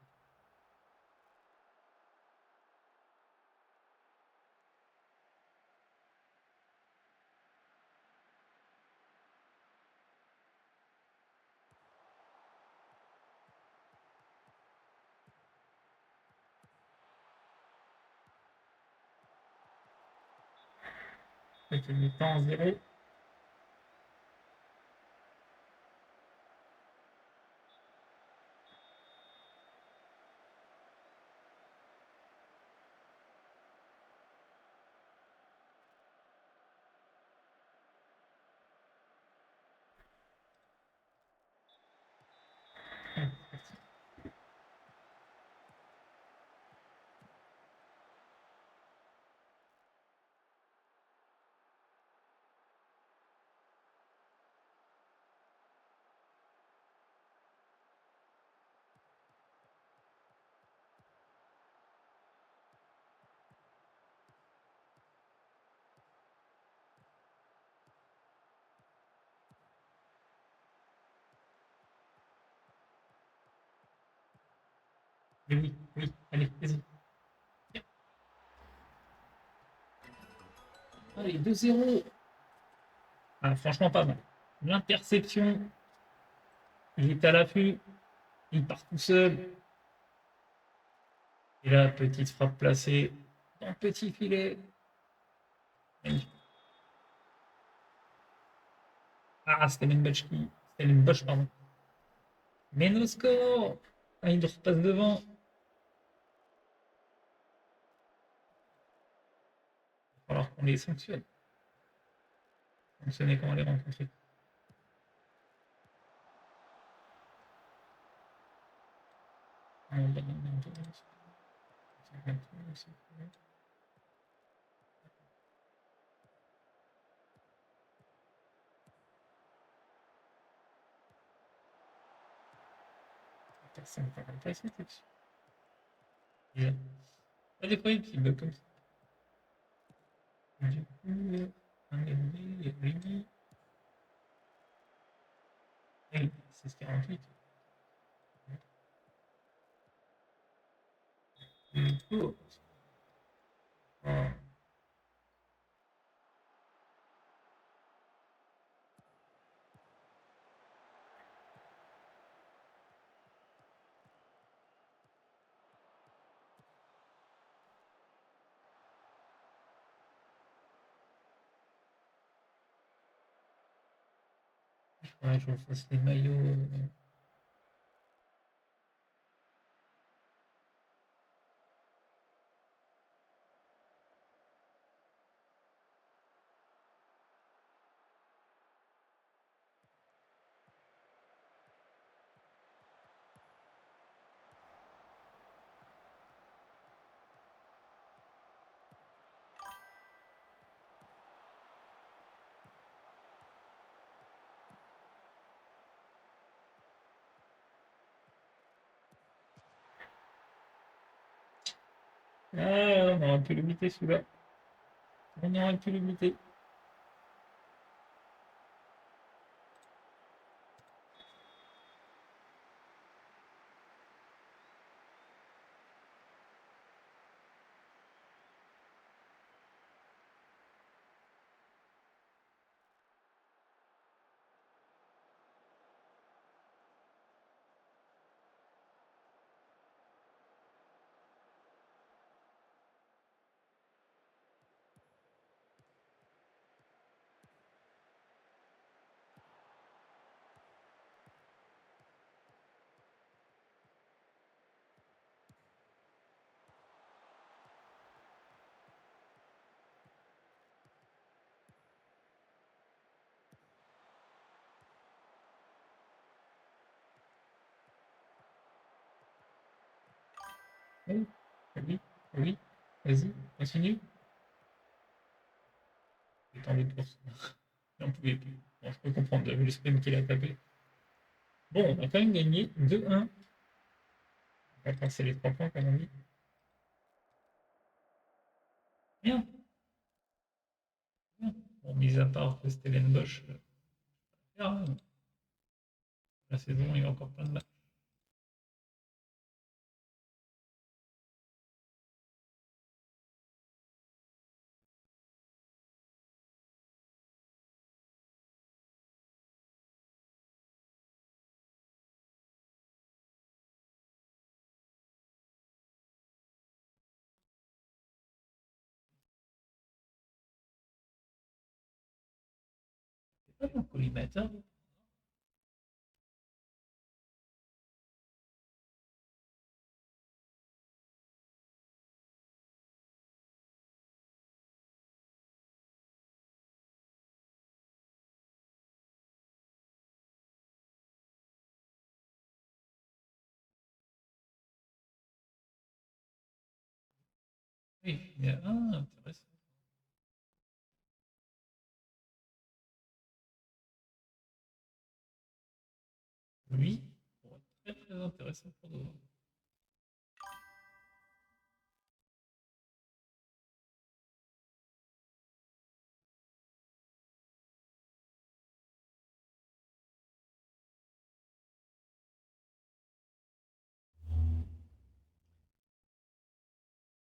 Avec le temps 0. Mais oui, oui, allez, vas-y. Allez, 2-0. Ah, franchement, pas mal. L'interception, il est à l'affût, il part tout seul. Et là, petite frappe placée dans le petit filet. Ah, Stellenbosch, pardon. Menosco. Ah, il repasse devant. Il va falloir qu'on les sanctionne. Sanctionner quand on les rencontrer. Personne ne parle pas ça, pas des fois, il bug comme ça. Du coup, un ennemi, lui. Oui, c'est 48. Du coup, ah, ouais, je refasse les maillots. Ah, on aurait pu le buter celui-là. On aurait pu le buter. Oui, oui, oui. Vas-y, continue. J'ai tendu de course. J'en pouvais plus. Bon, je peux comprendre, vu le sprint qu'il a tapé. Bon, on a quand même gagné 2-1. On va passer les 3 points, comme on dit. Bien, bien. Bon, mis à part que Stellenbosch, Ah, la saison, il y a encore plein de matchs. C'est pas mon collimateur. Oui, il y a intéressant. Lui, pourrait être très très intéressant pour nous.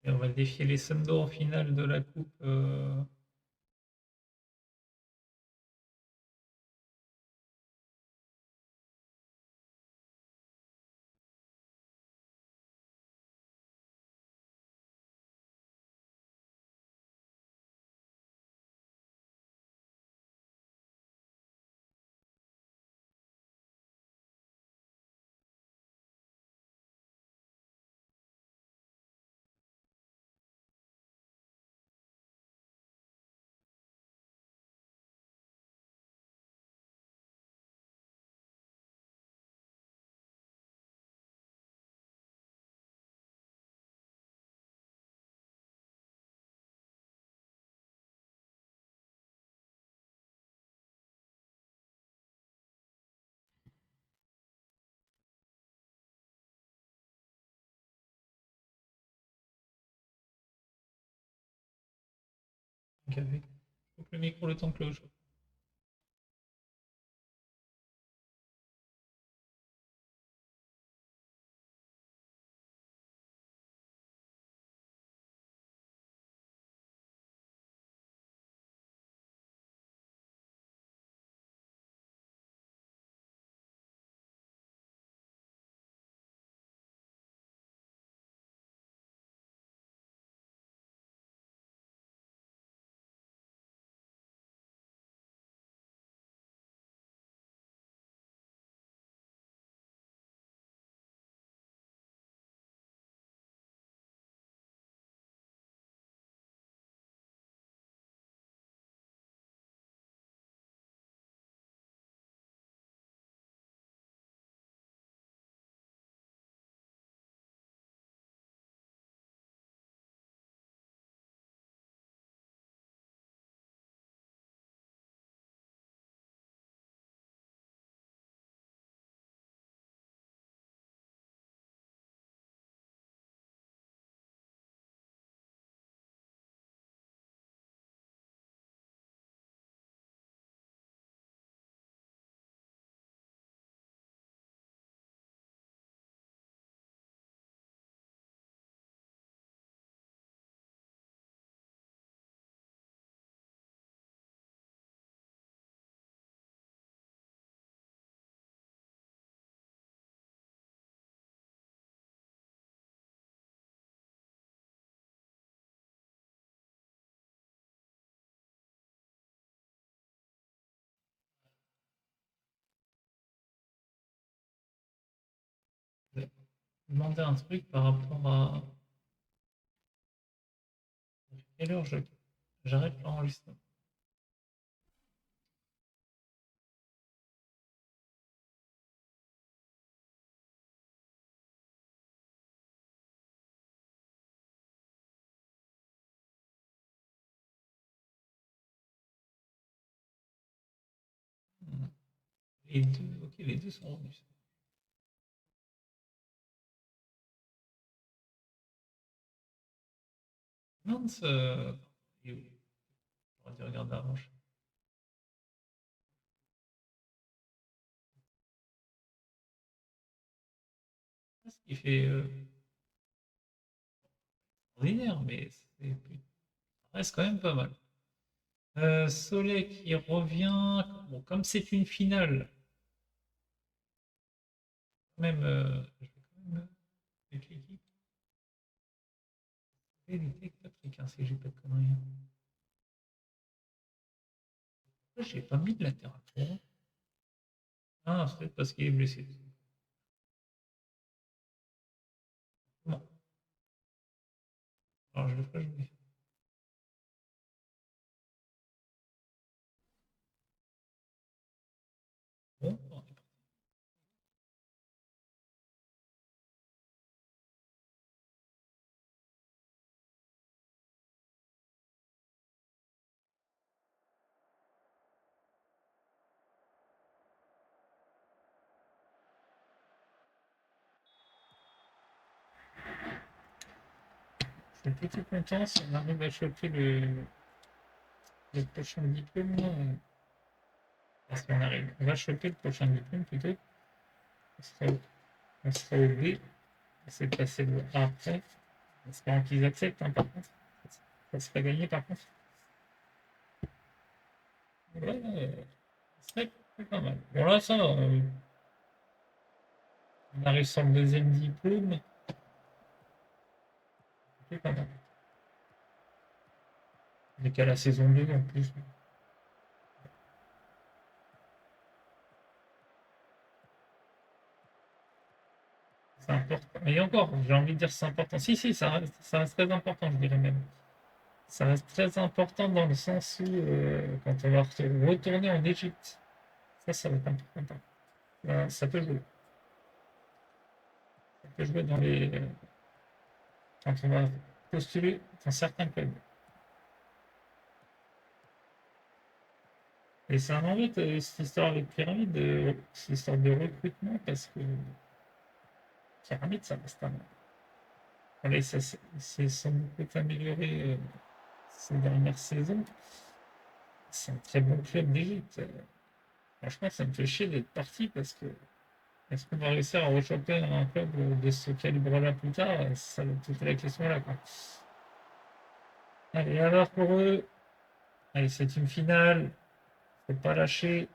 Et on va défier les Sundo en finale de la coupe. Café. Coupe le micro le temps que le jeu. Je vais demander un truc par rapport à quelle heure j'arrête l'enregistrement. Les deux, ok, les deux sont revenus. Mince, il est où? J'aurais dû regarder avant. qui fait ordinaire, mais ça reste quand même pas mal. Soleil qui revient. Bon, comme c'est une finale, même, je vais quand même mettre l'équipe. Il était avec Patrick, hein, si j'ai pas de conneries. J'ai pas mis de latéral. Ah, c'est peut-être parce qu'il est blessé. Bon, alors je le ferai jouer. Bon, on est parti. Je suis plutôt content si on arrive à choper le prochain diplôme. Parce qu'on arrive, on va choper le prochain diplôme plutôt. On sera au B. On s'est passé le A après. Espérons qu'ils acceptent, hein, par contre. Ça serait gagné par contre. Ouais, ça serait pas mal. Bon là, ça, on arrive sur le deuxième diplôme. C'est pas mal. On est qu'à la saison 2 en plus. C'est important. Et encore, j'ai envie de dire c'est important. Si, si, ça reste très important, je dirais même. Ça reste très important dans le sens où quand on va retourner en Égypte, ça va être important. Ça peut jouer. Ça peut jouer quand on va postuler dans certains clubs. Et c'est un embête, cette histoire avec Pyramide, cette histoire de recrutement, parce que Pyramide, ça reste un. Allez, ça s'est sans doute amélioré ces dernières saisons. C'est un très bon club d'Égypte. Franchement, ça me fait chier d'être parti parce que est-ce qu'on va réussir à rechoper un club de ce calibre-là plus tard? Ça va toute la question là, quoi. Allez, alors pour eux, allez, c'est une finale, faut pas lâcher.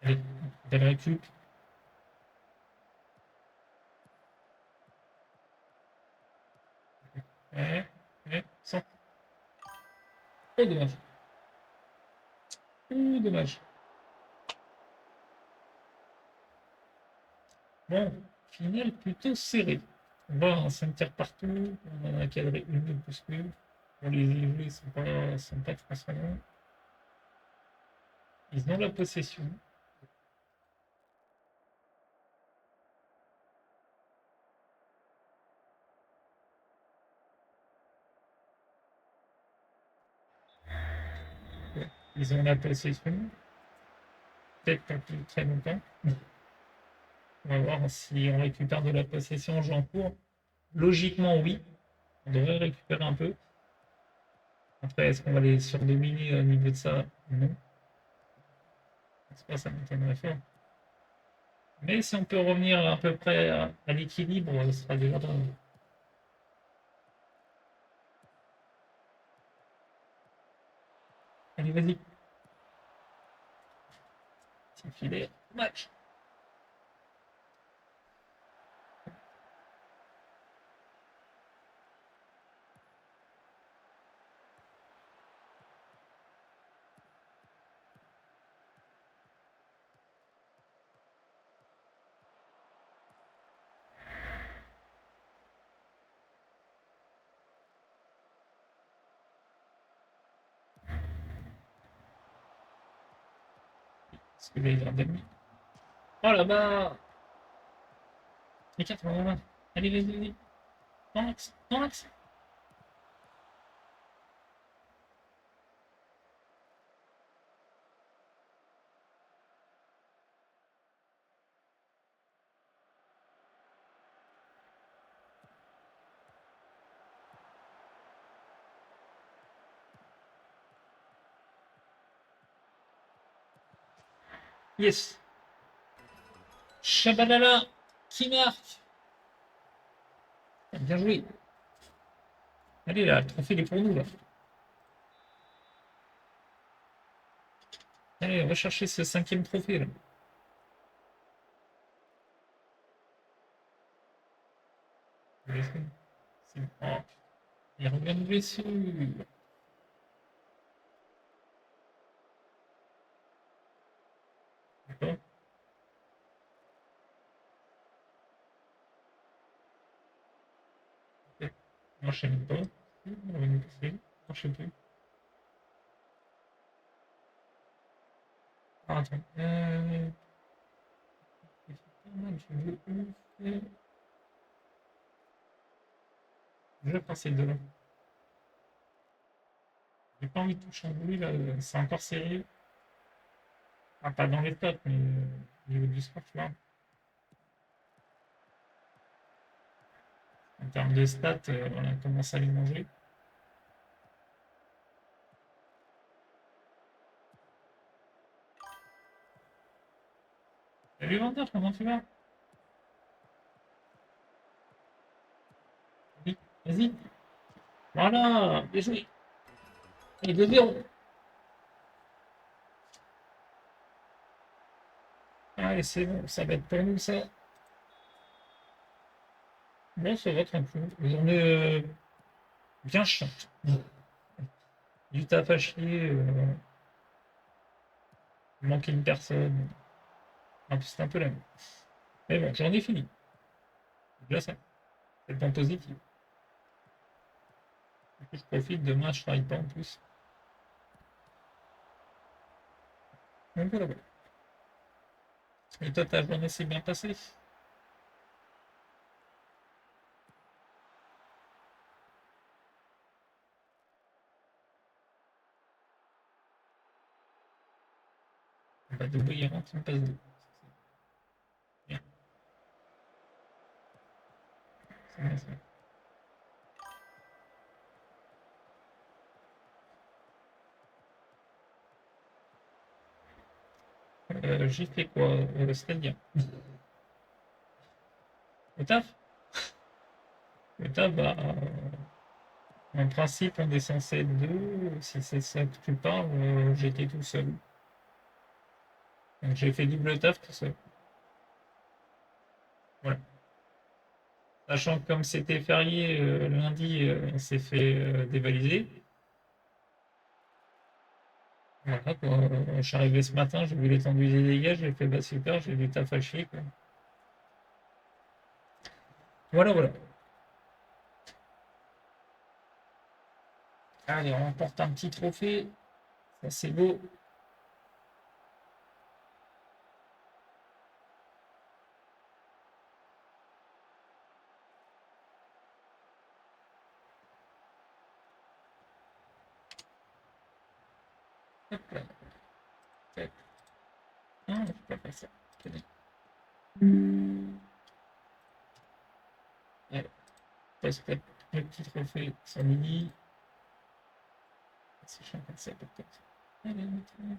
Allez, belle récup. Ouais, ouais, sans. Oh, dommage. Oh, dommage. Bon, finale plutôt serrée. On voit un 5 tirs partout, on en a cadré une de plus que. Pour les jouer, ils sont pas transparents. Ils ont la possession. Ils ont la possession. Peut-être pas plus très longtemps. On va voir si on récupère de la possession en jeu en cours. Logiquement, oui. On devrait récupérer un peu. Après, est-ce qu'on va les surdominer au niveau de ça? Non. C'est pas ça m'étonnerait fort. Mais si on peut revenir à peu près à l'équilibre, ce sera déjà pas mal. Allez, vas-y. C'est filet. Match. Parce que j'allais dire demi. Oh là-bas! Écarte-moi là-bas. Allez, vas-y, vas-y. Dans l'axe, dans l'axe. Yes! Chabalala qui marque. Bien joué. Allez là, le trophée il est pour nous là. Allez, on va chercher ce 5e trophée là. Oh, il revient de blessure. D'accord. Ok. N'enchaîne pas. On va nous passer. N'enchaîne plus. Ah, attends. Je vais passer de là. J'ai pas envie de tout chambouler là. C'est encore serré. Ah, pas dans les stats, mais au niveau du score, tu vois. En termes de stats, on a commencé à les manger. Salut Vander, comment tu vas? Oui, vas-y. Voilà, bien joué. Et 2-0. Allez, c'est bon, ça va être pour nous ça. Bon, ça va tranquille. On est bien chiant. Du taf à chier, manquer une personne. C'est un peu la même. Mais bon, j'en ai fini. C'est déjà ça. C'est le point positif. Du coup, je profite, demain je travaille pas en plus. Donc voilà, voilà. Et toi, ta journée s'est bien passée? Bah, de bouillant, tu me passes de. Bien, c'est bien ça. J'ai fait quoi? C'est-à-dire, le taf? Le taf, bah, en principe, on est censé être deux. Si c'est ça que tu parles, j'étais tout seul. Donc j'ai fait double taf tout seul. Voilà. Sachant que comme c'était férié lundi, on s'est fait dévaliser. Voilà, quoi. Je suis arrivé ce matin, j'ai vu l'étendue des dégâts, j'ai fait bah super, j'ai du taf à chier, quoi. Voilà, voilà. Allez, on remporte un petit trophée. Ça, c'est beau. Hop là. Tac. Non, je peux pas faire ça. Tenez. Allez, passe le petit trophée sur midi. C'est chiant comme ça, peut-être. Allez, allez.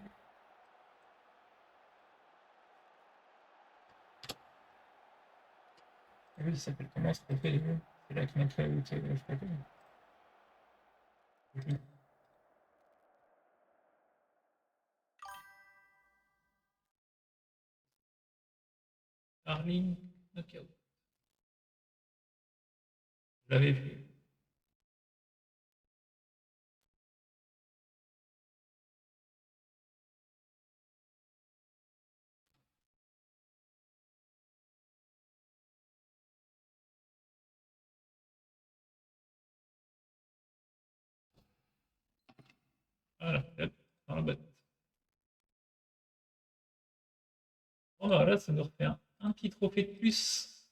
Ah oui, il s'appelle comment ce trophée déjà? C'est là qui m'a fait je sais pas comment. Oui. Arline, knockout. Je l'avais fait. Voilà, hop, dans la boîte. Oh bah là, ça nous refait un petit trophée de plus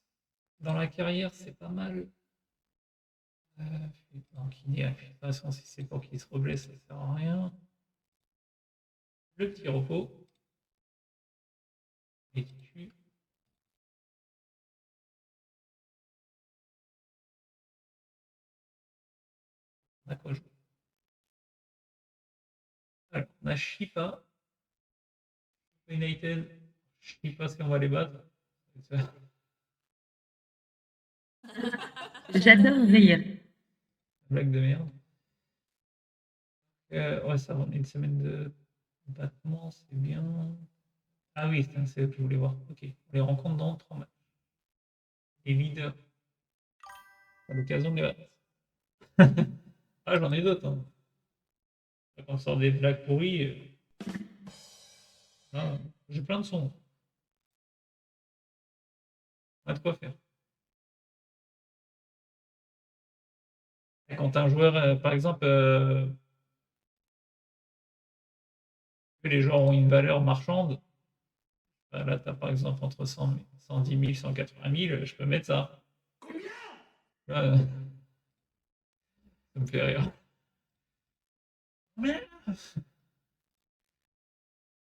dans la carrière, c'est pas mal. Non, kiné, infiltration, si c'est pour qu'il se reblesse, ça sert à rien. Le petit repos. Et qui tue. On a quoi jouer? Alors, on a Shipa. United. Je sais pas si on va les battre. J'adore rire. Blague de merde. Ouais, ça va, on a une semaine de battement, c'est bien. Ah oui, c'est ce que je voulais voir. Ok, on les rencontre dans 3 matchs. Les leaders. À l'occasion de les battre. Ah, j'en ai d'autres. Hein. Quand on sort des blagues pourries, ah, j'ai plein de sons. On a de quoi faire. Et quand un joueur, par exemple, que les joueurs ont une valeur marchande, bah là, tu as par exemple entre 110 000 180 000, je peux mettre ça. Là, ça me fait rire.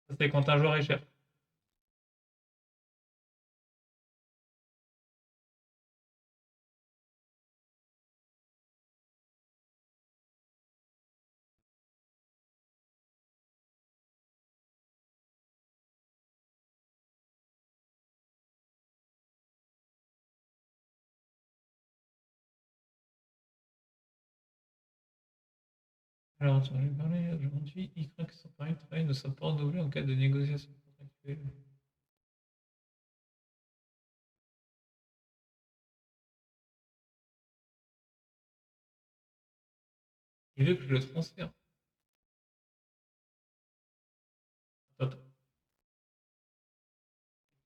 Ça, c'est quand un joueur est cher. Alors, tu en parlé aujourd'hui, il craint que son pari de travail ne soit pas renouvelé en cas de négociation contractuelle. Il veut que je le transfère. Attends.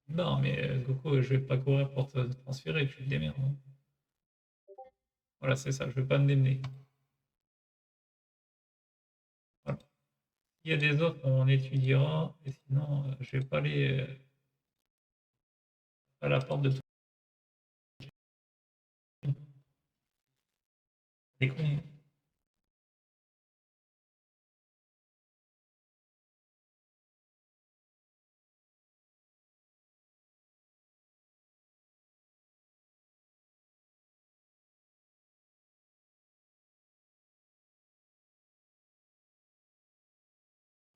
Non, mais Coco, je vais pas courir pour te transférer, tu te démerdes. Hein. Voilà, c'est ça, je vais pas me démener. Voilà. S'il y a des offres, on étudiera, et sinon, je vais pas aller à la porte de tout. Déconner.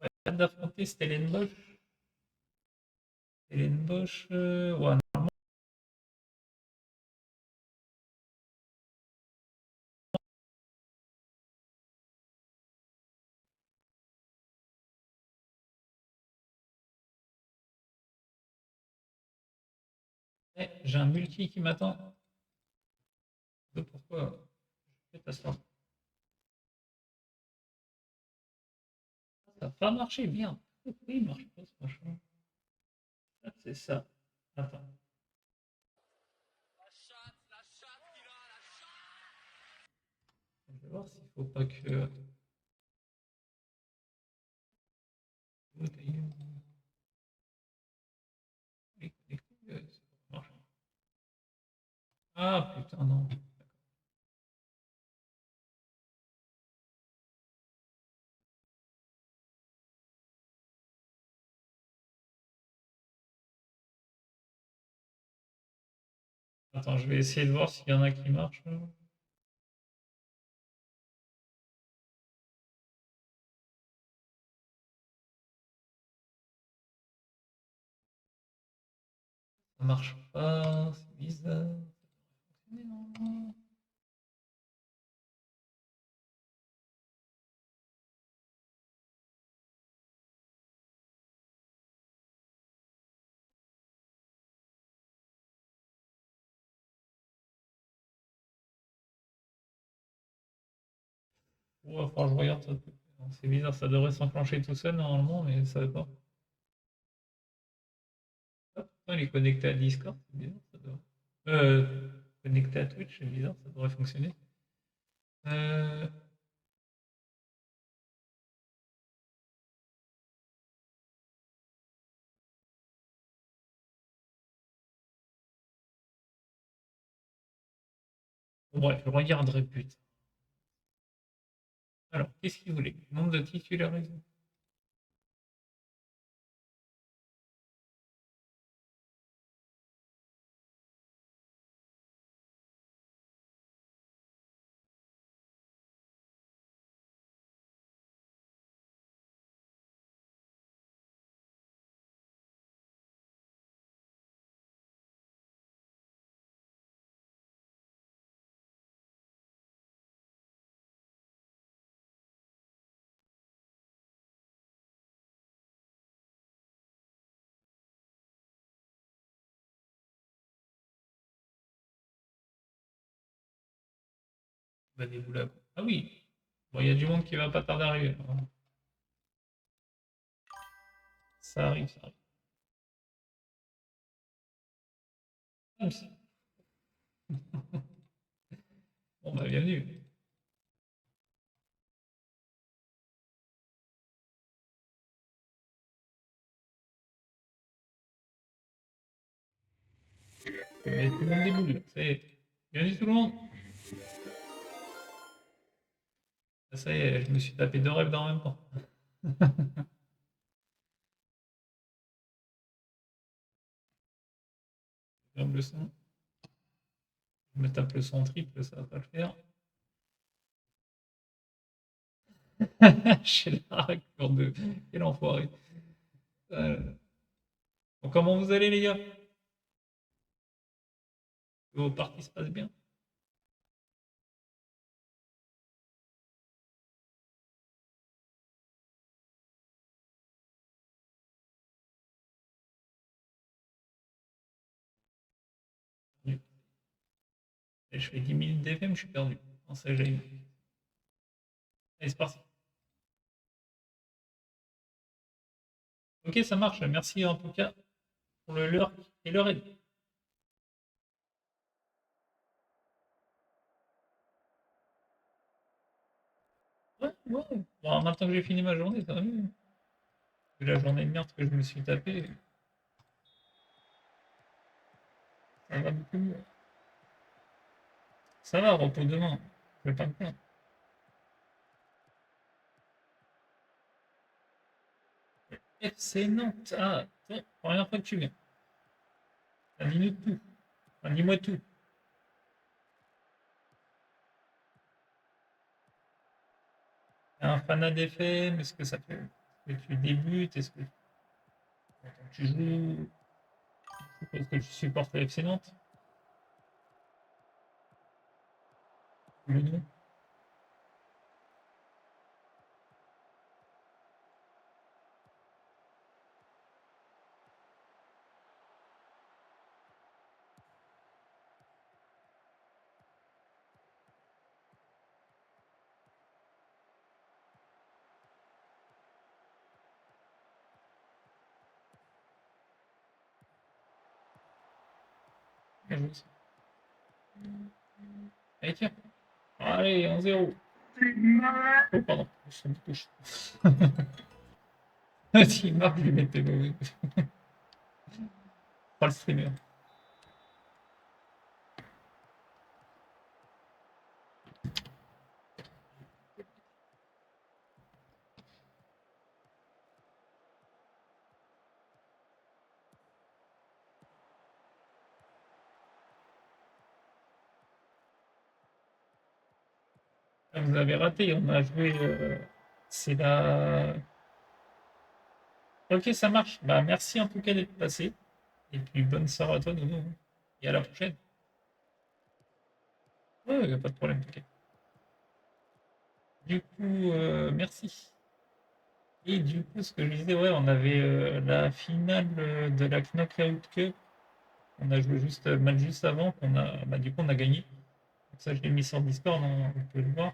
Ouais, hâte d'affronter Stellenbosch. Stellenbosch, ouais, j'ai un multi qui m'attend. Pourquoi? Je vais t'asseoir. Ça n'a pas marché, merde. Pourquoi il marche pas ce machin? Ah, c'est ça. Attends. Je vais voir s'il faut pas que. Ah putain, non. Attends, je vais essayer de voir s'il y en a qui marchent. Ça marche pas, c'est bizarre. Ça devrait fonctionner normalement. Ouais, faut que je regarde ça. C'est bizarre, ça devrait s'enclencher tout seul normalement, mais ça veut pas. Ah, pourtant, il est connecté à Discord, c'est bizarre, ça devrait. Connecté à Twitch, c'est bizarre, ça devrait fonctionner. Euh, Bon, bref, je regarderai plus tard. Alors, qu'est-ce qu'il voulait? Nombre de titularisés. Bah, des boules à... Ah oui! Bon, il y a du monde qui va pas tarder à arriver. Ça arrive, ça arrive. Ah, bon, bah, bienvenue. Mais tout le monde déboule. C'est... Bienvenue tout le monde. Ah, ça y est, je me suis tapé deux rêves dans le même temps. Ferme le son. Je me tape le son en triple, ça va pas le faire. J'ai la raclure de... Quel enfoiré. Euh, Bon, comment vous allez les gars? Vos parties se passent bien? Et je fais 10 minutes d'FM, je suis perdu. En CGI. Allez, c'est parti. Ok, ça marche. Merci en tout cas pour le leur et leur aide. Ouais, ouais. Bon, maintenant que j'ai fini ma journée, ça va mieux. Vu la journée de merde que je me suis tapé, ça va beaucoup mieux. Ça va, repos demain. Je vais pas me plaindre. FC Nantes. Ah, toi, première fois que tu viens. Ah, dis-nous tout. Enfin, dis-moi tout. T'es un fanat d'FM, est-ce que ça fait que tu débutes? Est-ce que tu joues? Est-ce que tu supportes le FC Nantes? Le nom? Bien joué, ça. Allez, tiens. Allez, 1-0. Oh, pardon, je suis une touche. S'il marque, je lui mettais mauvais. Pas le streamer. Ah, vous avez raté, on a joué. C'est la. Ok, ça marche. Bah, merci en tout cas d'être passé. Et puis bonne soirée à toi, Nono. Et à la prochaine. Ouais, y a pas de problème, t'inquiète. Du coup, merci. Et du coup, ce que je disais, ouais, on avait la finale de la Knockout Cup. On a joué juste le match juste avant, qu'on a, bah, du coup, on a gagné. Donc ça, je l'ai mis sur Discord, hein, vous pouvez le voir.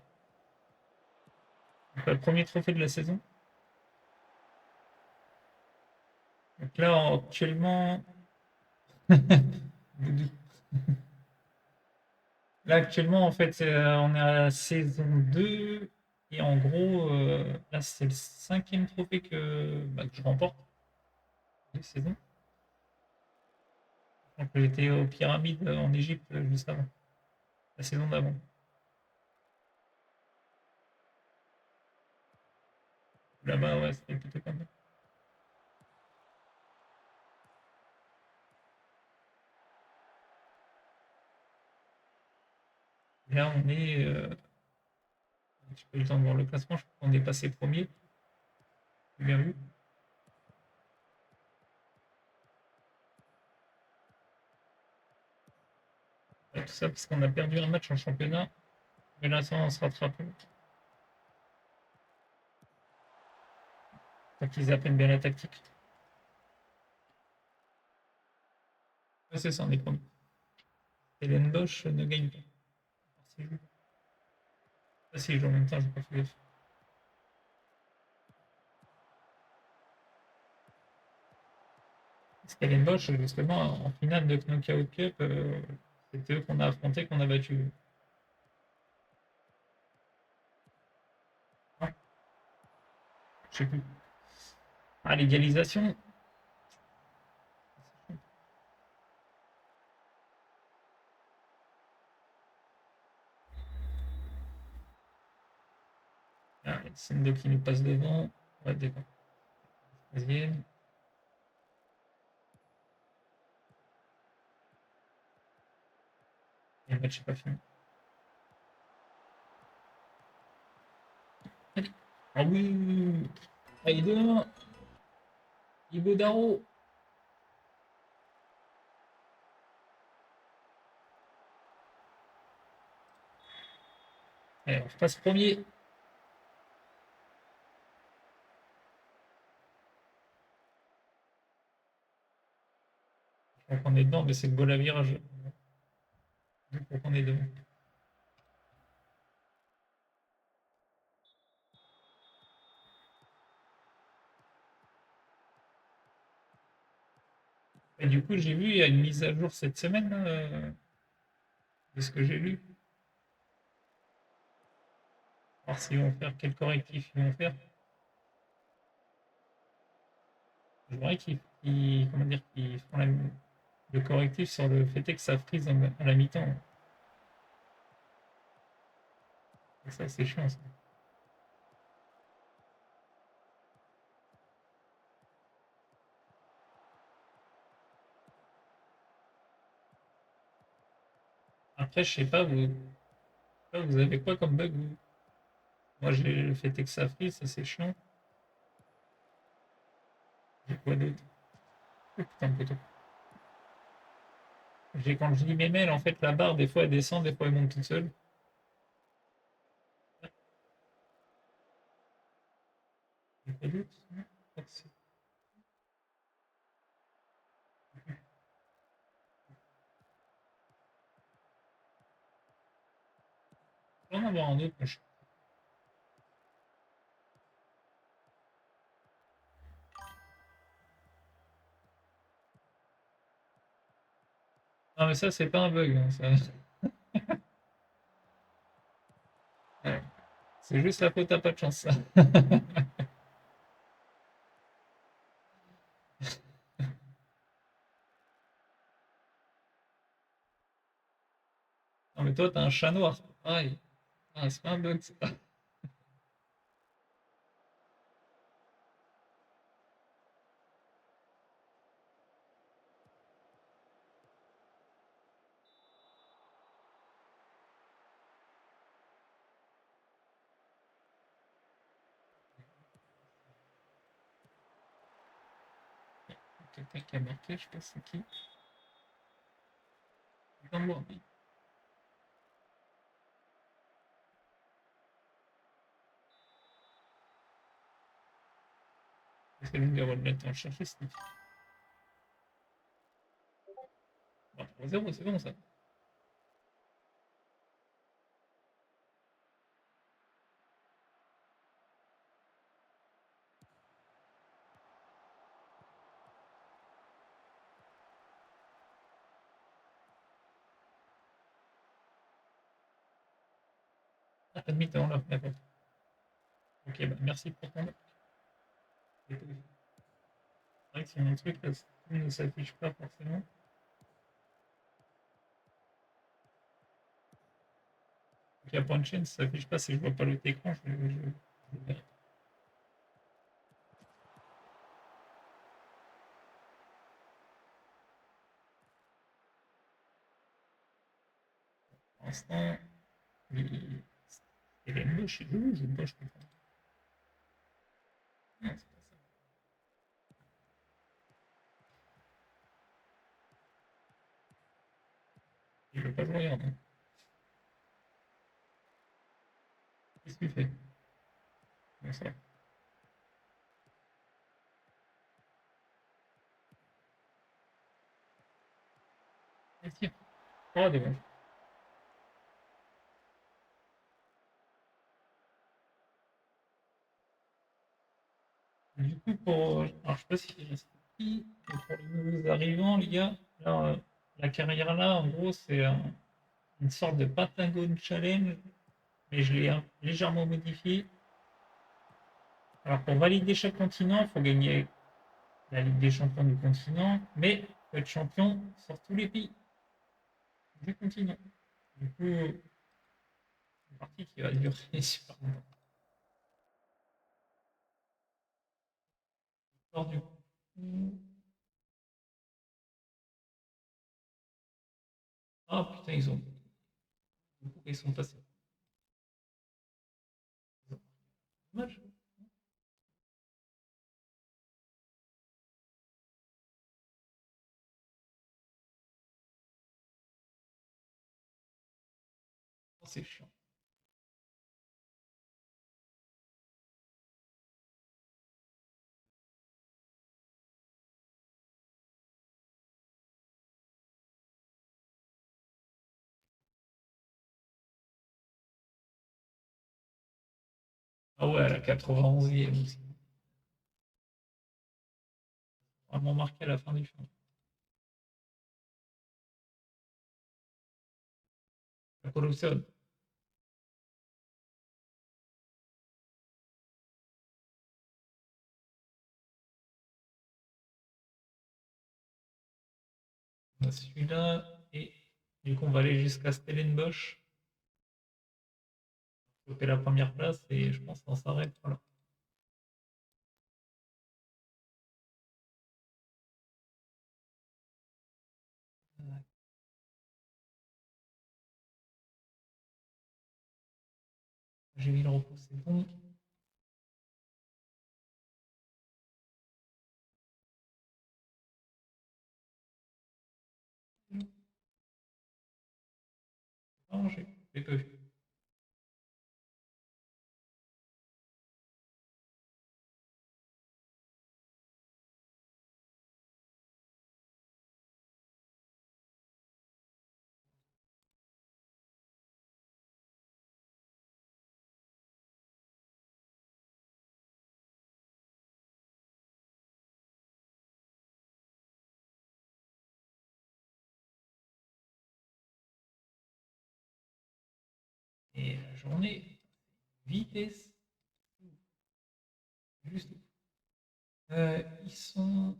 Donc, le premier trophée de la saison. Donc là, actuellement, là, actuellement, en fait, on est à la saison 2. Et en gros, là, c'est le cinquième trophée bah, que je remporte de saison. Donc, j'étais aux pyramides en Égypte juste avant. la saison d'avant. Là-bas, ouais, c'était plutôt pas mal. Là, on est. J'ai pas eu le temps de voir le classement, je crois qu'on est passé premier. J'ai bien vu. Ouais, tout ça parce qu'on a perdu un match en championnat. Mais là, ça, on se rattrape. Faut qu'ils apprennent bien la tactique. Ouais, c'est ça, on est premier. Stellenbosch ne gagne pas. Si je... Ah si, je joue en même temps, je pas fait gaffe. Stellenbosch, justement, en finale de Knockout Cup, c'était eux qu'on a affronté, qu'on a battu. Ouais, je sais plus. Ah, l'égalisation. Ah, Sendo qui nous passe devant. Ouais, devant. Troisième. Et le match n'est pas fini. Allez. Ah oui. Allez, demain. Ibo Daro. Allez, on passe premier. Je crois qu'on est dedans, mais c'est le bol à virage. Je crois qu'on est devant. Et du coup, j'ai vu, il y a une mise à jour cette semaine, là, de ce que j'ai lu. Voir s'ils vont faire, quel correctif ils vont faire. Je voudrais comment dire, qu'ils font le correctif sur le fait que ça frise à la mi-temps. Et ça, c'est chiant, ça. Après, je sais pas, vous avez quoi comme bug, vous? Moi, j'ai le fait que ça frise, ça, c'est chiant. J'ai quoi d'autre? Oh, putain, poteau. Quand je lis mes mails, en fait, la barre, des fois, elle descend, des fois, elle monte toute seule. J'ai quoi d'autre? Non, je vais en avoir un autre, mais non, mais ça, c'est pas un bug, hein, ça. Ouais. C'est juste la faute à pas de chance, ça. Non, mais toi, t'as un chat noir, c'est pareil. Ah, c'est pas un bug, ça. Quelqu'un qui a marqué, je sais pas c'est qui. Gambourdi. C'est lui qui va le mettre en chercher, c'est bon, 3-0, c'est bon, ça. Ah, t'as demi-temps, là, d'accord. Ok, bah, merci pour ton. C'est vrai que c'est un truc, là, ça ne s'affiche pas forcément. qu'il y a point de chaîne, ça s'affiche pas. Si je vois pas l'autre écran, je verrai. Pour l'instant, il est moche, il est moche, je comprends. Non, c'est pas ça. Il veut pas jouer, non. Qu'est-ce qu'il fait? Bon, ça. Il tire. Oh, dommage. Du coup, alors, je sais pas s'il reste qui, mais pour les nouveaux arrivants, les gars, là, la carrière là, en gros, c'est une sorte de Patagon Challenge, mais je l'ai légèrement modifié. Alors, pour valider chaque continent, il faut gagner la Ligue des champions du continent, mais il faut être champion sur tous les pays du continent. Du coup, une partie qui va durer super longtemps. Alors, du coup. Ah putain, ils sont passés. Dommage. Oh, c'est chiant. Ah ouais, la 91e aussi. Vraiment marqué à la fin du film. La Colossal. On a celui-là. Et du coup, on va aller jusqu'à Stellenbosch. Choper la première place et je pense qu'on s'arrête. Voilà. J'ai mis le repos, c'est bon. Non, j'ai pas vu. Et la journée, vitesse, juste. Ils sont.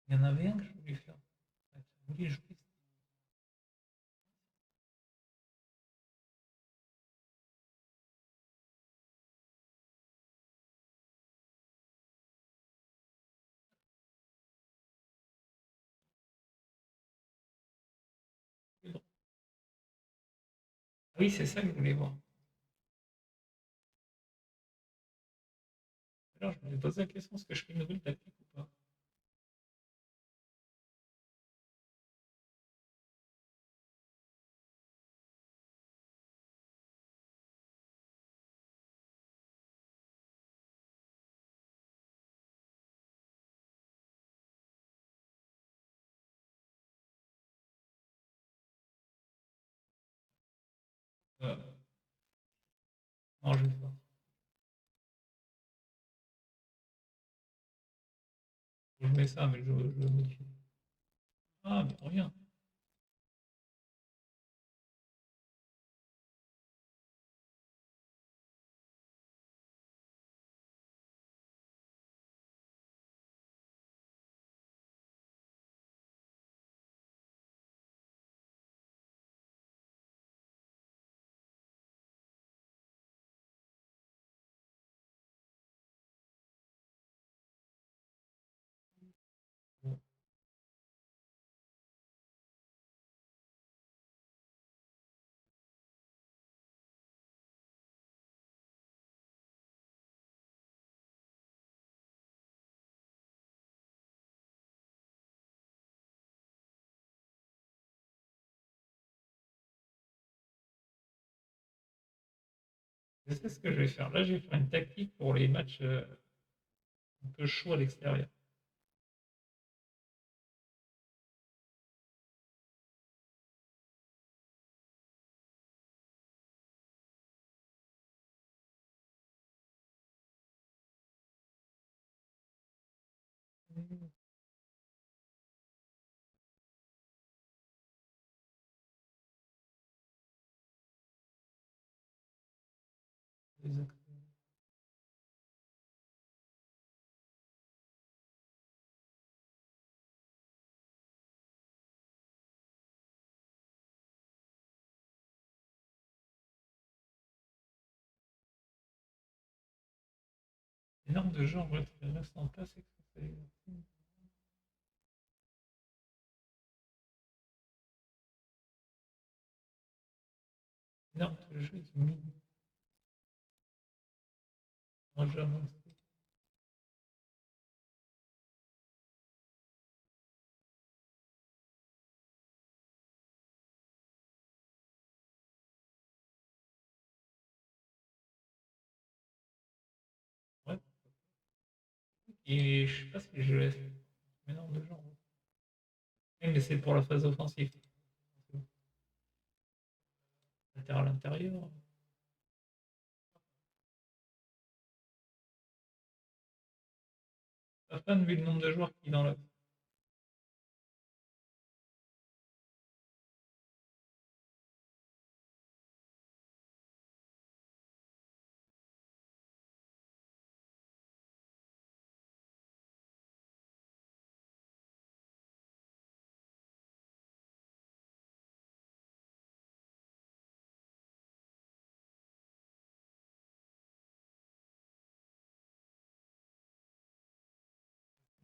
Il y en avait un que je voulais faire. Je voulais jouer. Oui, c'est ça que je voulais voir. Alors, je me posé la question, est-ce que je fais une nouvelle tactique ou pas? Euh, non, je vais pas. Je mets ça, mais je modifie. Ah, mais rien. Je sais ce que je vais faire. Là, je vais faire une tactique pour les matchs un peu chauds à l'extérieur. Les normes de jeu en vrai restent en place et que ça fait- Les normes de jeu du mid. Moi, je l'annonce. Ouais. Et je sais pas si je laisse mes normes de jeu. En vrai. Mais c'est pour la phase offensive. Latéral intérieur. Pas fan vu le nombre de joueurs qui est dans la.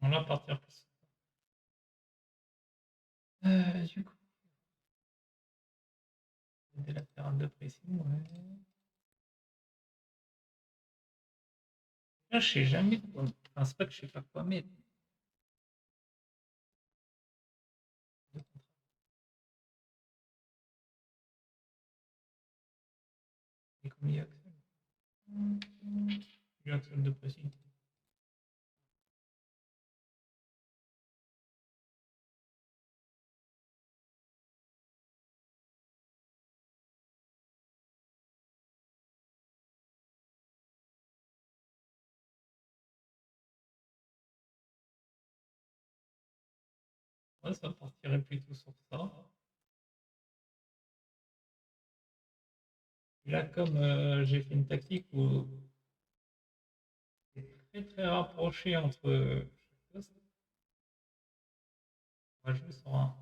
On va partir plus. Du coup, des latérales de pressing, ouais. Là, je sais jamais quoi. Enfin, c'est pas que je sais pas quoi mettre. Et comme il y a Axel. Il y a Axel de pressing. Ouais, ça partirait plutôt sur ça. Là, comme j'ai fait une tactique où c'est très très rapproché entre chaque poste, on va jouer sur un.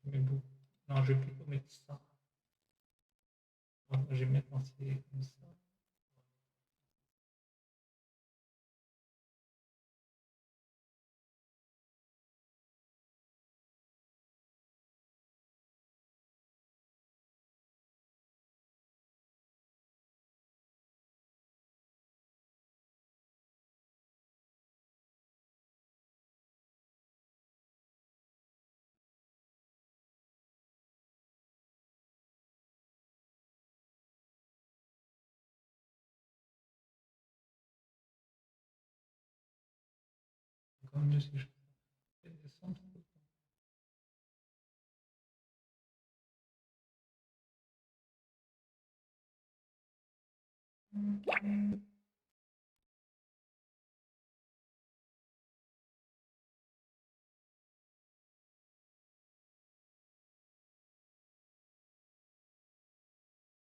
Mais bon, non, je vais plutôt mettre ça. Je vais mettre un CD comme ça. Encore mieux si je fais descendre.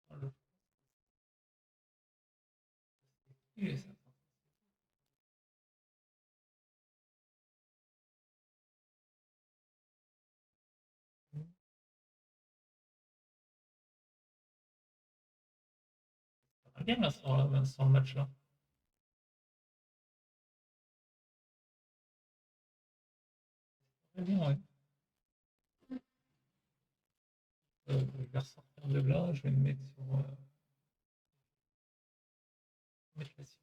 Voilà. Il est ça. Ça va bien là, sur le match là. Très bien, ouais. Je vais ressortir de là, je vais me mettre sur. Mettre là-dessus.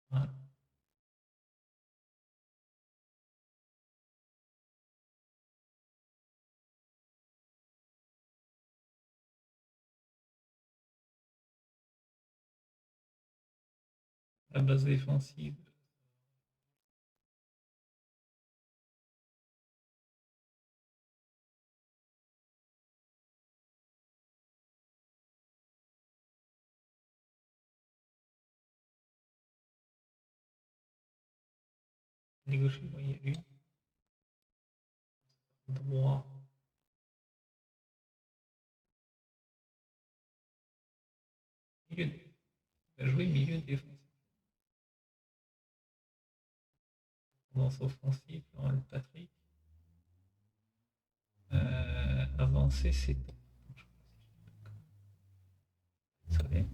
Voilà. la base défensive. Les gauchers, vous voyez, lui. Droit. Milieu. Il va jouer milieu défensif. Tendance offensive, le Patrick. Avancer, c'est top. Vous savez.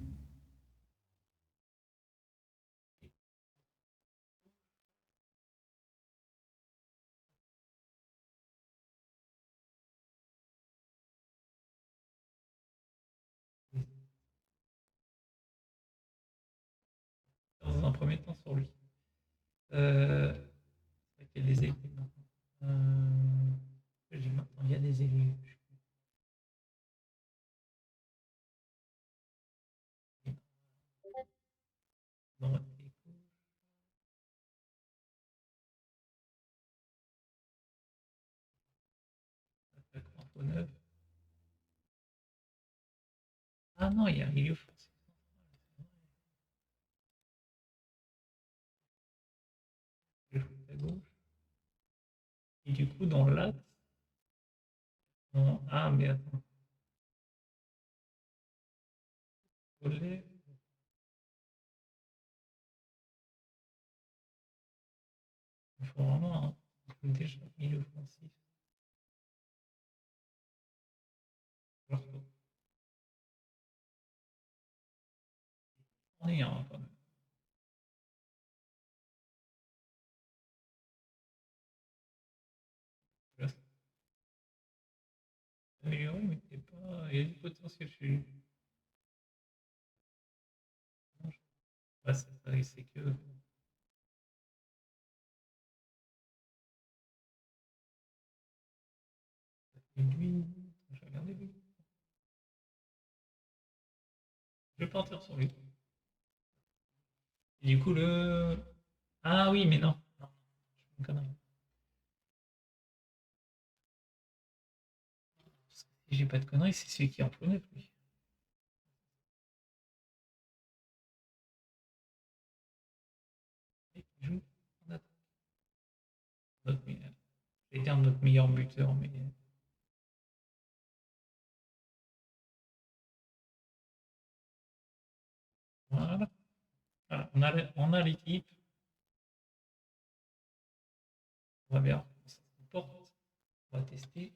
Dans un premier temps sur lui. C'est vrai qu'il y a des élus maintenant. Je dis maintenant, il y a des élus. Droite et gauche. Attaquant info 9. Ah non, il y a un milieu français. Je joue à gauche. Et du coup, dans l'axe, ah, mais attends. Volet. Il faut vraiment déjà milieu offensif. Alors, on est un quand même. Là, c'est amélioré, mais c'est pas. Il y a du potentiel chez lui. Ouais, c'est que. Lui, je vais regarder lui. Je vais partir sur lui. Et du coup, le. Ah oui, mais non. Non, je fais une connerie. Si j'ai pas de conneries, c'est celui qui est en faux neuf, lui. Il joue en attaque. J'ai été notre meilleur buteur, mais. Voilà. Voilà. On a l'équipe. On va bien comment ça se comporte. On va tester.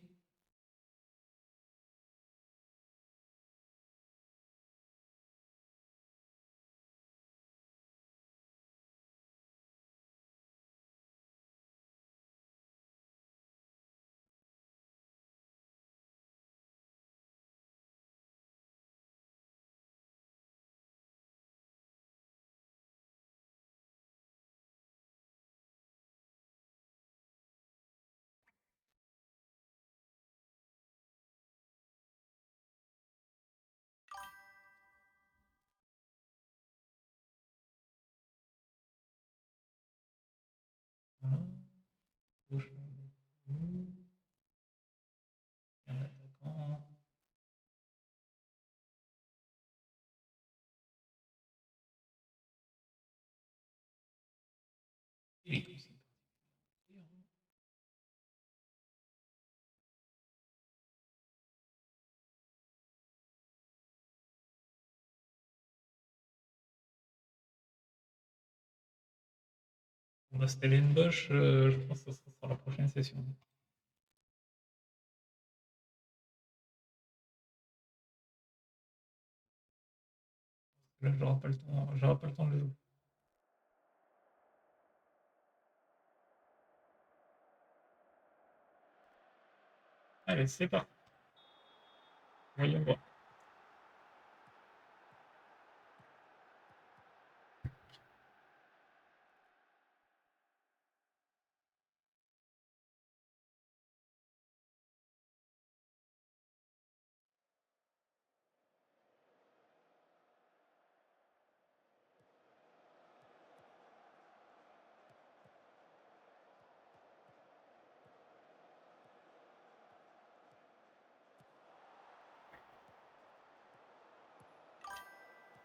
Voilà. Gauche, un attaquant. Il est aussi parti. On va Stellenbosch, je pense que ce sera la prochaine session. Là, j'aurai pas le temps de le jouer. Allez, c'est parti. Voyons voir.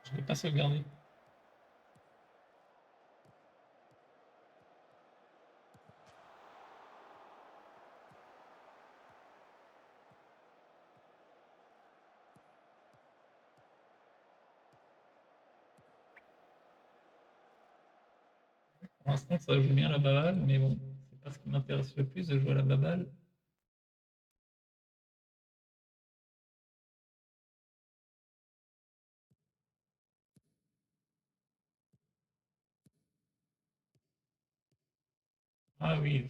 Je ne l'ai pas sauvegardé. Pour l'instant, ça joue bien la baballe, mais bon, c'est pas ce qui m'intéresse le plus de jouer à la baballe. Ah oui,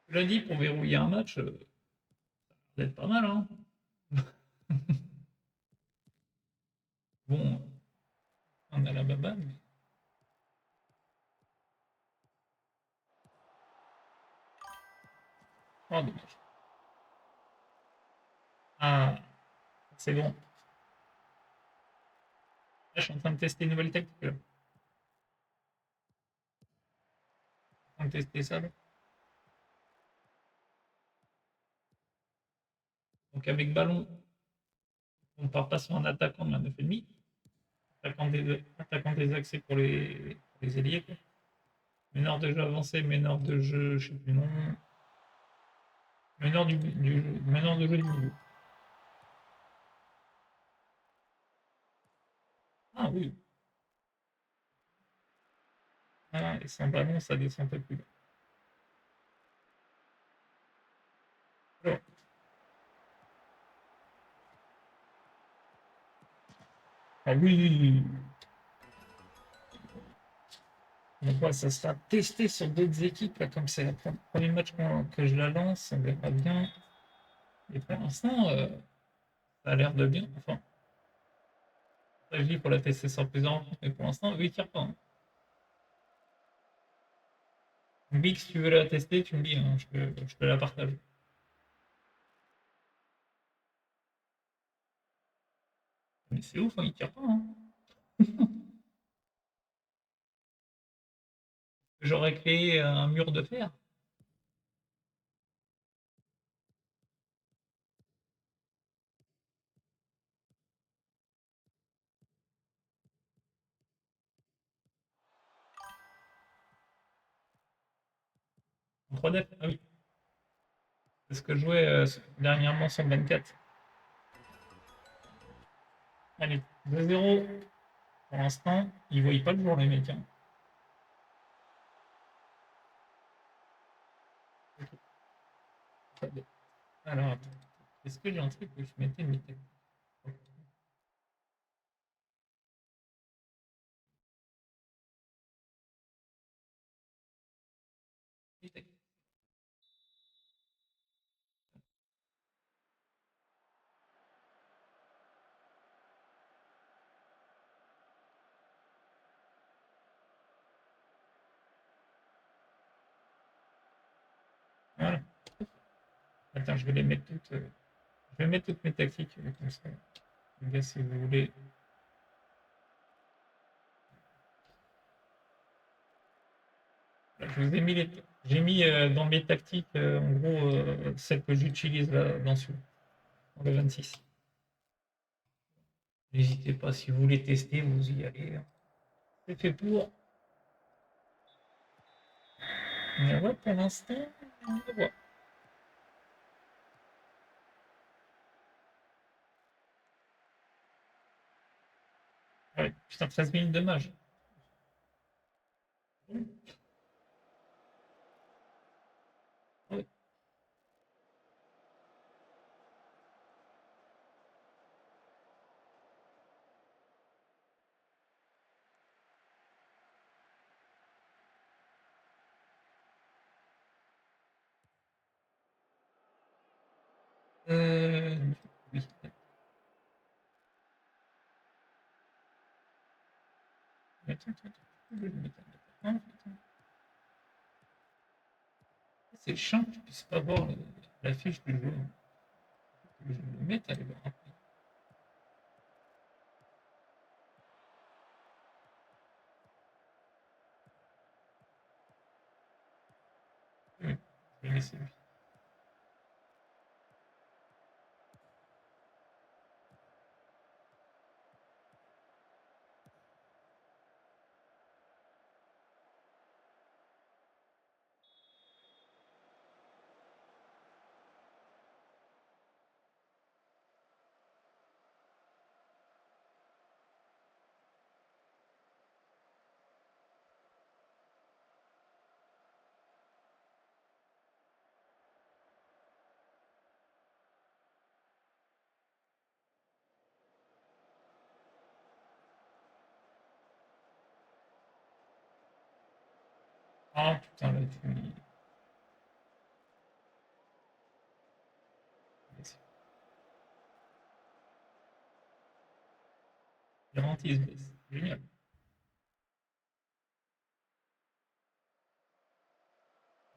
je l'ai dit, pour verrouiller un match, ça va être pas mal, hein. Bon, on a la baballe, mais... Oh, dommage. Ah, c'est bon. Là, je suis en train de tester une nouvelle technique, là. Je suis en train de tester ça, là. Donc avec ballon, on part pas sur un attaquant de la 9,5, attaquant des accès pour les ailiers, quoi. Meneur de jeu avancé, meneur de jeu, je sais plus le nom. Meneur de jeu du milieu. Ah oui. Ah, et sans ballon, ça descend pas plus bas. Alors, ah oui. Donc ouais, ça sera testé sur d'autres équipes, là, comme c'est le premier match que je la lance, on verra bien. Et pour l'instant, ça a l'air de bien. Enfin, ça, je dis pour la tester sur plusieurs rencontres, mais pour l'instant, eux, ils tirent pas, hein. Big, si tu veux la tester, tu me dis, hein, je te la partage. Mais c'est ouf, hein, ils tirent pas, hein. J'aurais créé un mur de fer. En 3D. Ah oui, c'est ce que je jouais dernièrement sur 24. Allez, 2-0. Pour l'instant, ils ne voient pas le jour, les mecs, hein. Alors, attends. Est-ce que j'ai un truc où je mettais mes têtes? Voilà. Attends, je vais les mettre toutes. Je vais mettre toutes mes tactiques comme ça. Les gars, si vous voulez. Je vous ai mis les. J'ai mis dans mes tactiques, en gros, celles que j'utilise là, dans le 26. N'hésitez pas, si vous voulez tester, vous y allez, hein. C'est fait pour. Mais ouais, pour l'instant, on va voir. Ouais, putain, 13 minutes de mage. Ouais. Oui. Attends, attends, attends. Je vais le mettre. Ah, putain. C'est chiant que tu puisses pas voir la fiche du jeu. Je vais le mettre à les voir. Oui, je vais laisser lui. Ah putain, là, tu mis. Garantie se baisse. Génial.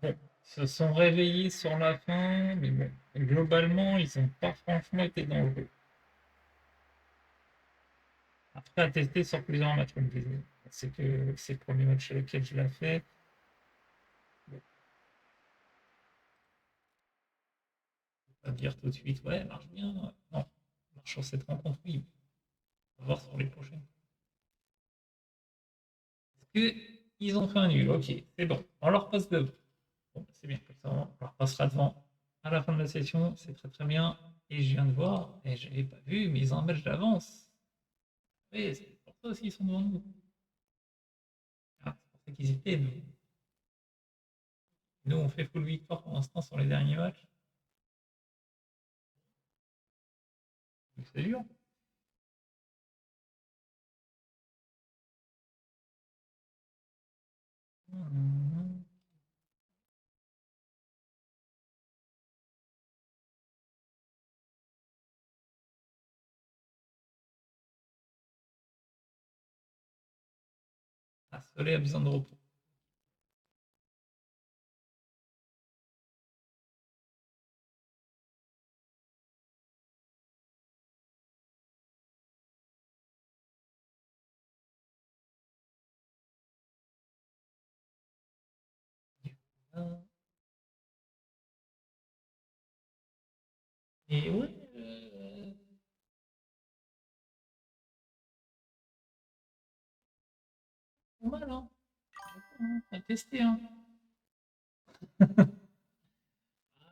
Bon, ils se sont réveillés sur la fin, mais bon, globalement, ils n'ont pas franchement été dangereux. Après, à tester sur plusieurs matchs, comme je disais. C'est que c'est le premier match sur lequel je l'ai fait. Bon, pas dire tout de suite, ouais, marche bien. Non, marche sur cette rencontre, oui. On va voir sur les prochaines. Est-ce qu'ils ont fait un nul? Ok, c'est bon. On leur passe devant. Bon, c'est bien, comme ça, on leur passera devant à la fin de la session. C'est très très bien. Et je viens de voir, et je n'avais pas vu, mais ils ont un match d'avance. Oui, c'est pour ça aussi qu'ils sont devant nous. Ah, c'est pour ça qu'ils étaient. Nous, on fait full victoire pour l'instant sur les derniers matchs. C'est dur. Ah, Soleil a besoin de repos. Et ouais, pas mal, hein. À tester, hein.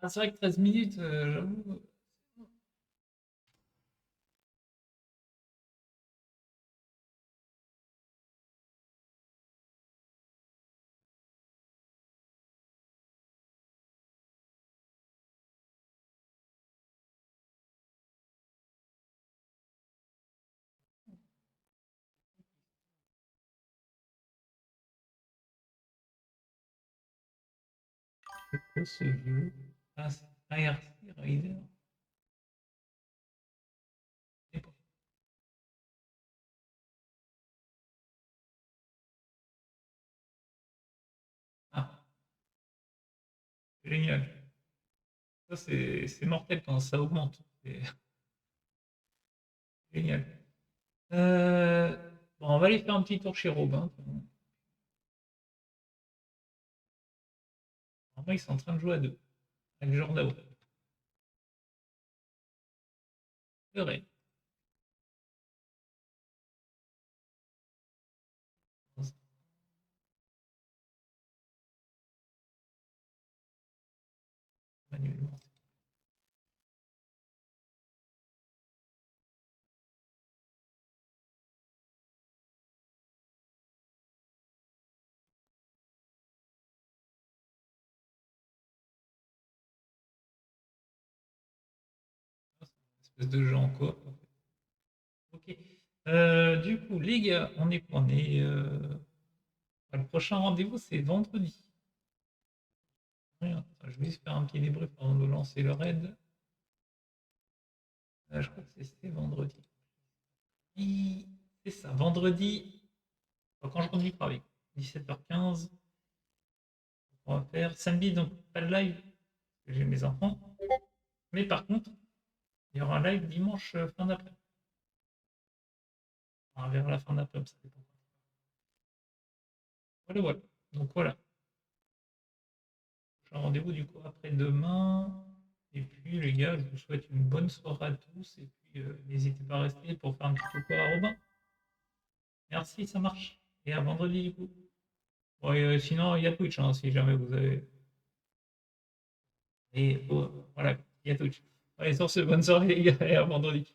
Ah, c'est vrai que 13 minutes, j'avoue. C'est quoi ce jeu? Ah, c'est IRC Raider. C'est pas- Ah, génial. Ça, c'est mortel quand ça augmente. C'est génial. Euh, bon, on va aller faire un petit tour chez Robin. Normalement, ils sont en train de jouer à deux. Avec Jordao. Le Ray. Manuellement. C'est une espèce de jeu en coop. En fait. Ok. Du coup, les gars, le prochain rendez-vous, c'est vendredi. Ouais, attends, je vais juste faire un petit débrief avant de lancer le raid. Je crois que c'était vendredi. C'est ça, vendredi, quand je rentre du travail, 17h15. On va faire samedi, donc pas de live, parce que j'ai mes enfants. Mais par contre, il y aura un live dimanche fin d'après. Enfin, vers la fin d'après, ça dépend. Voilà, voilà. Donc voilà. J'ai un rendez-vous du coup après-demain. Et puis les gars, je vous souhaite une bonne soirée à tous. Et puis n'hésitez pas à rester pour faire un petit coucou à Robin. Merci, ça marche. Et à vendredi du coup. Bon, et, sinon, il y a Twitch, hein, si jamais vous avez. Et voilà, il y a Twitch. Allez, sur ce, bonne soirée les gars, et à vendredi.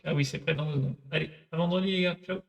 Ah oui, c'est prêt dans 2 secondes. Allez, à vendredi les gars, ciao.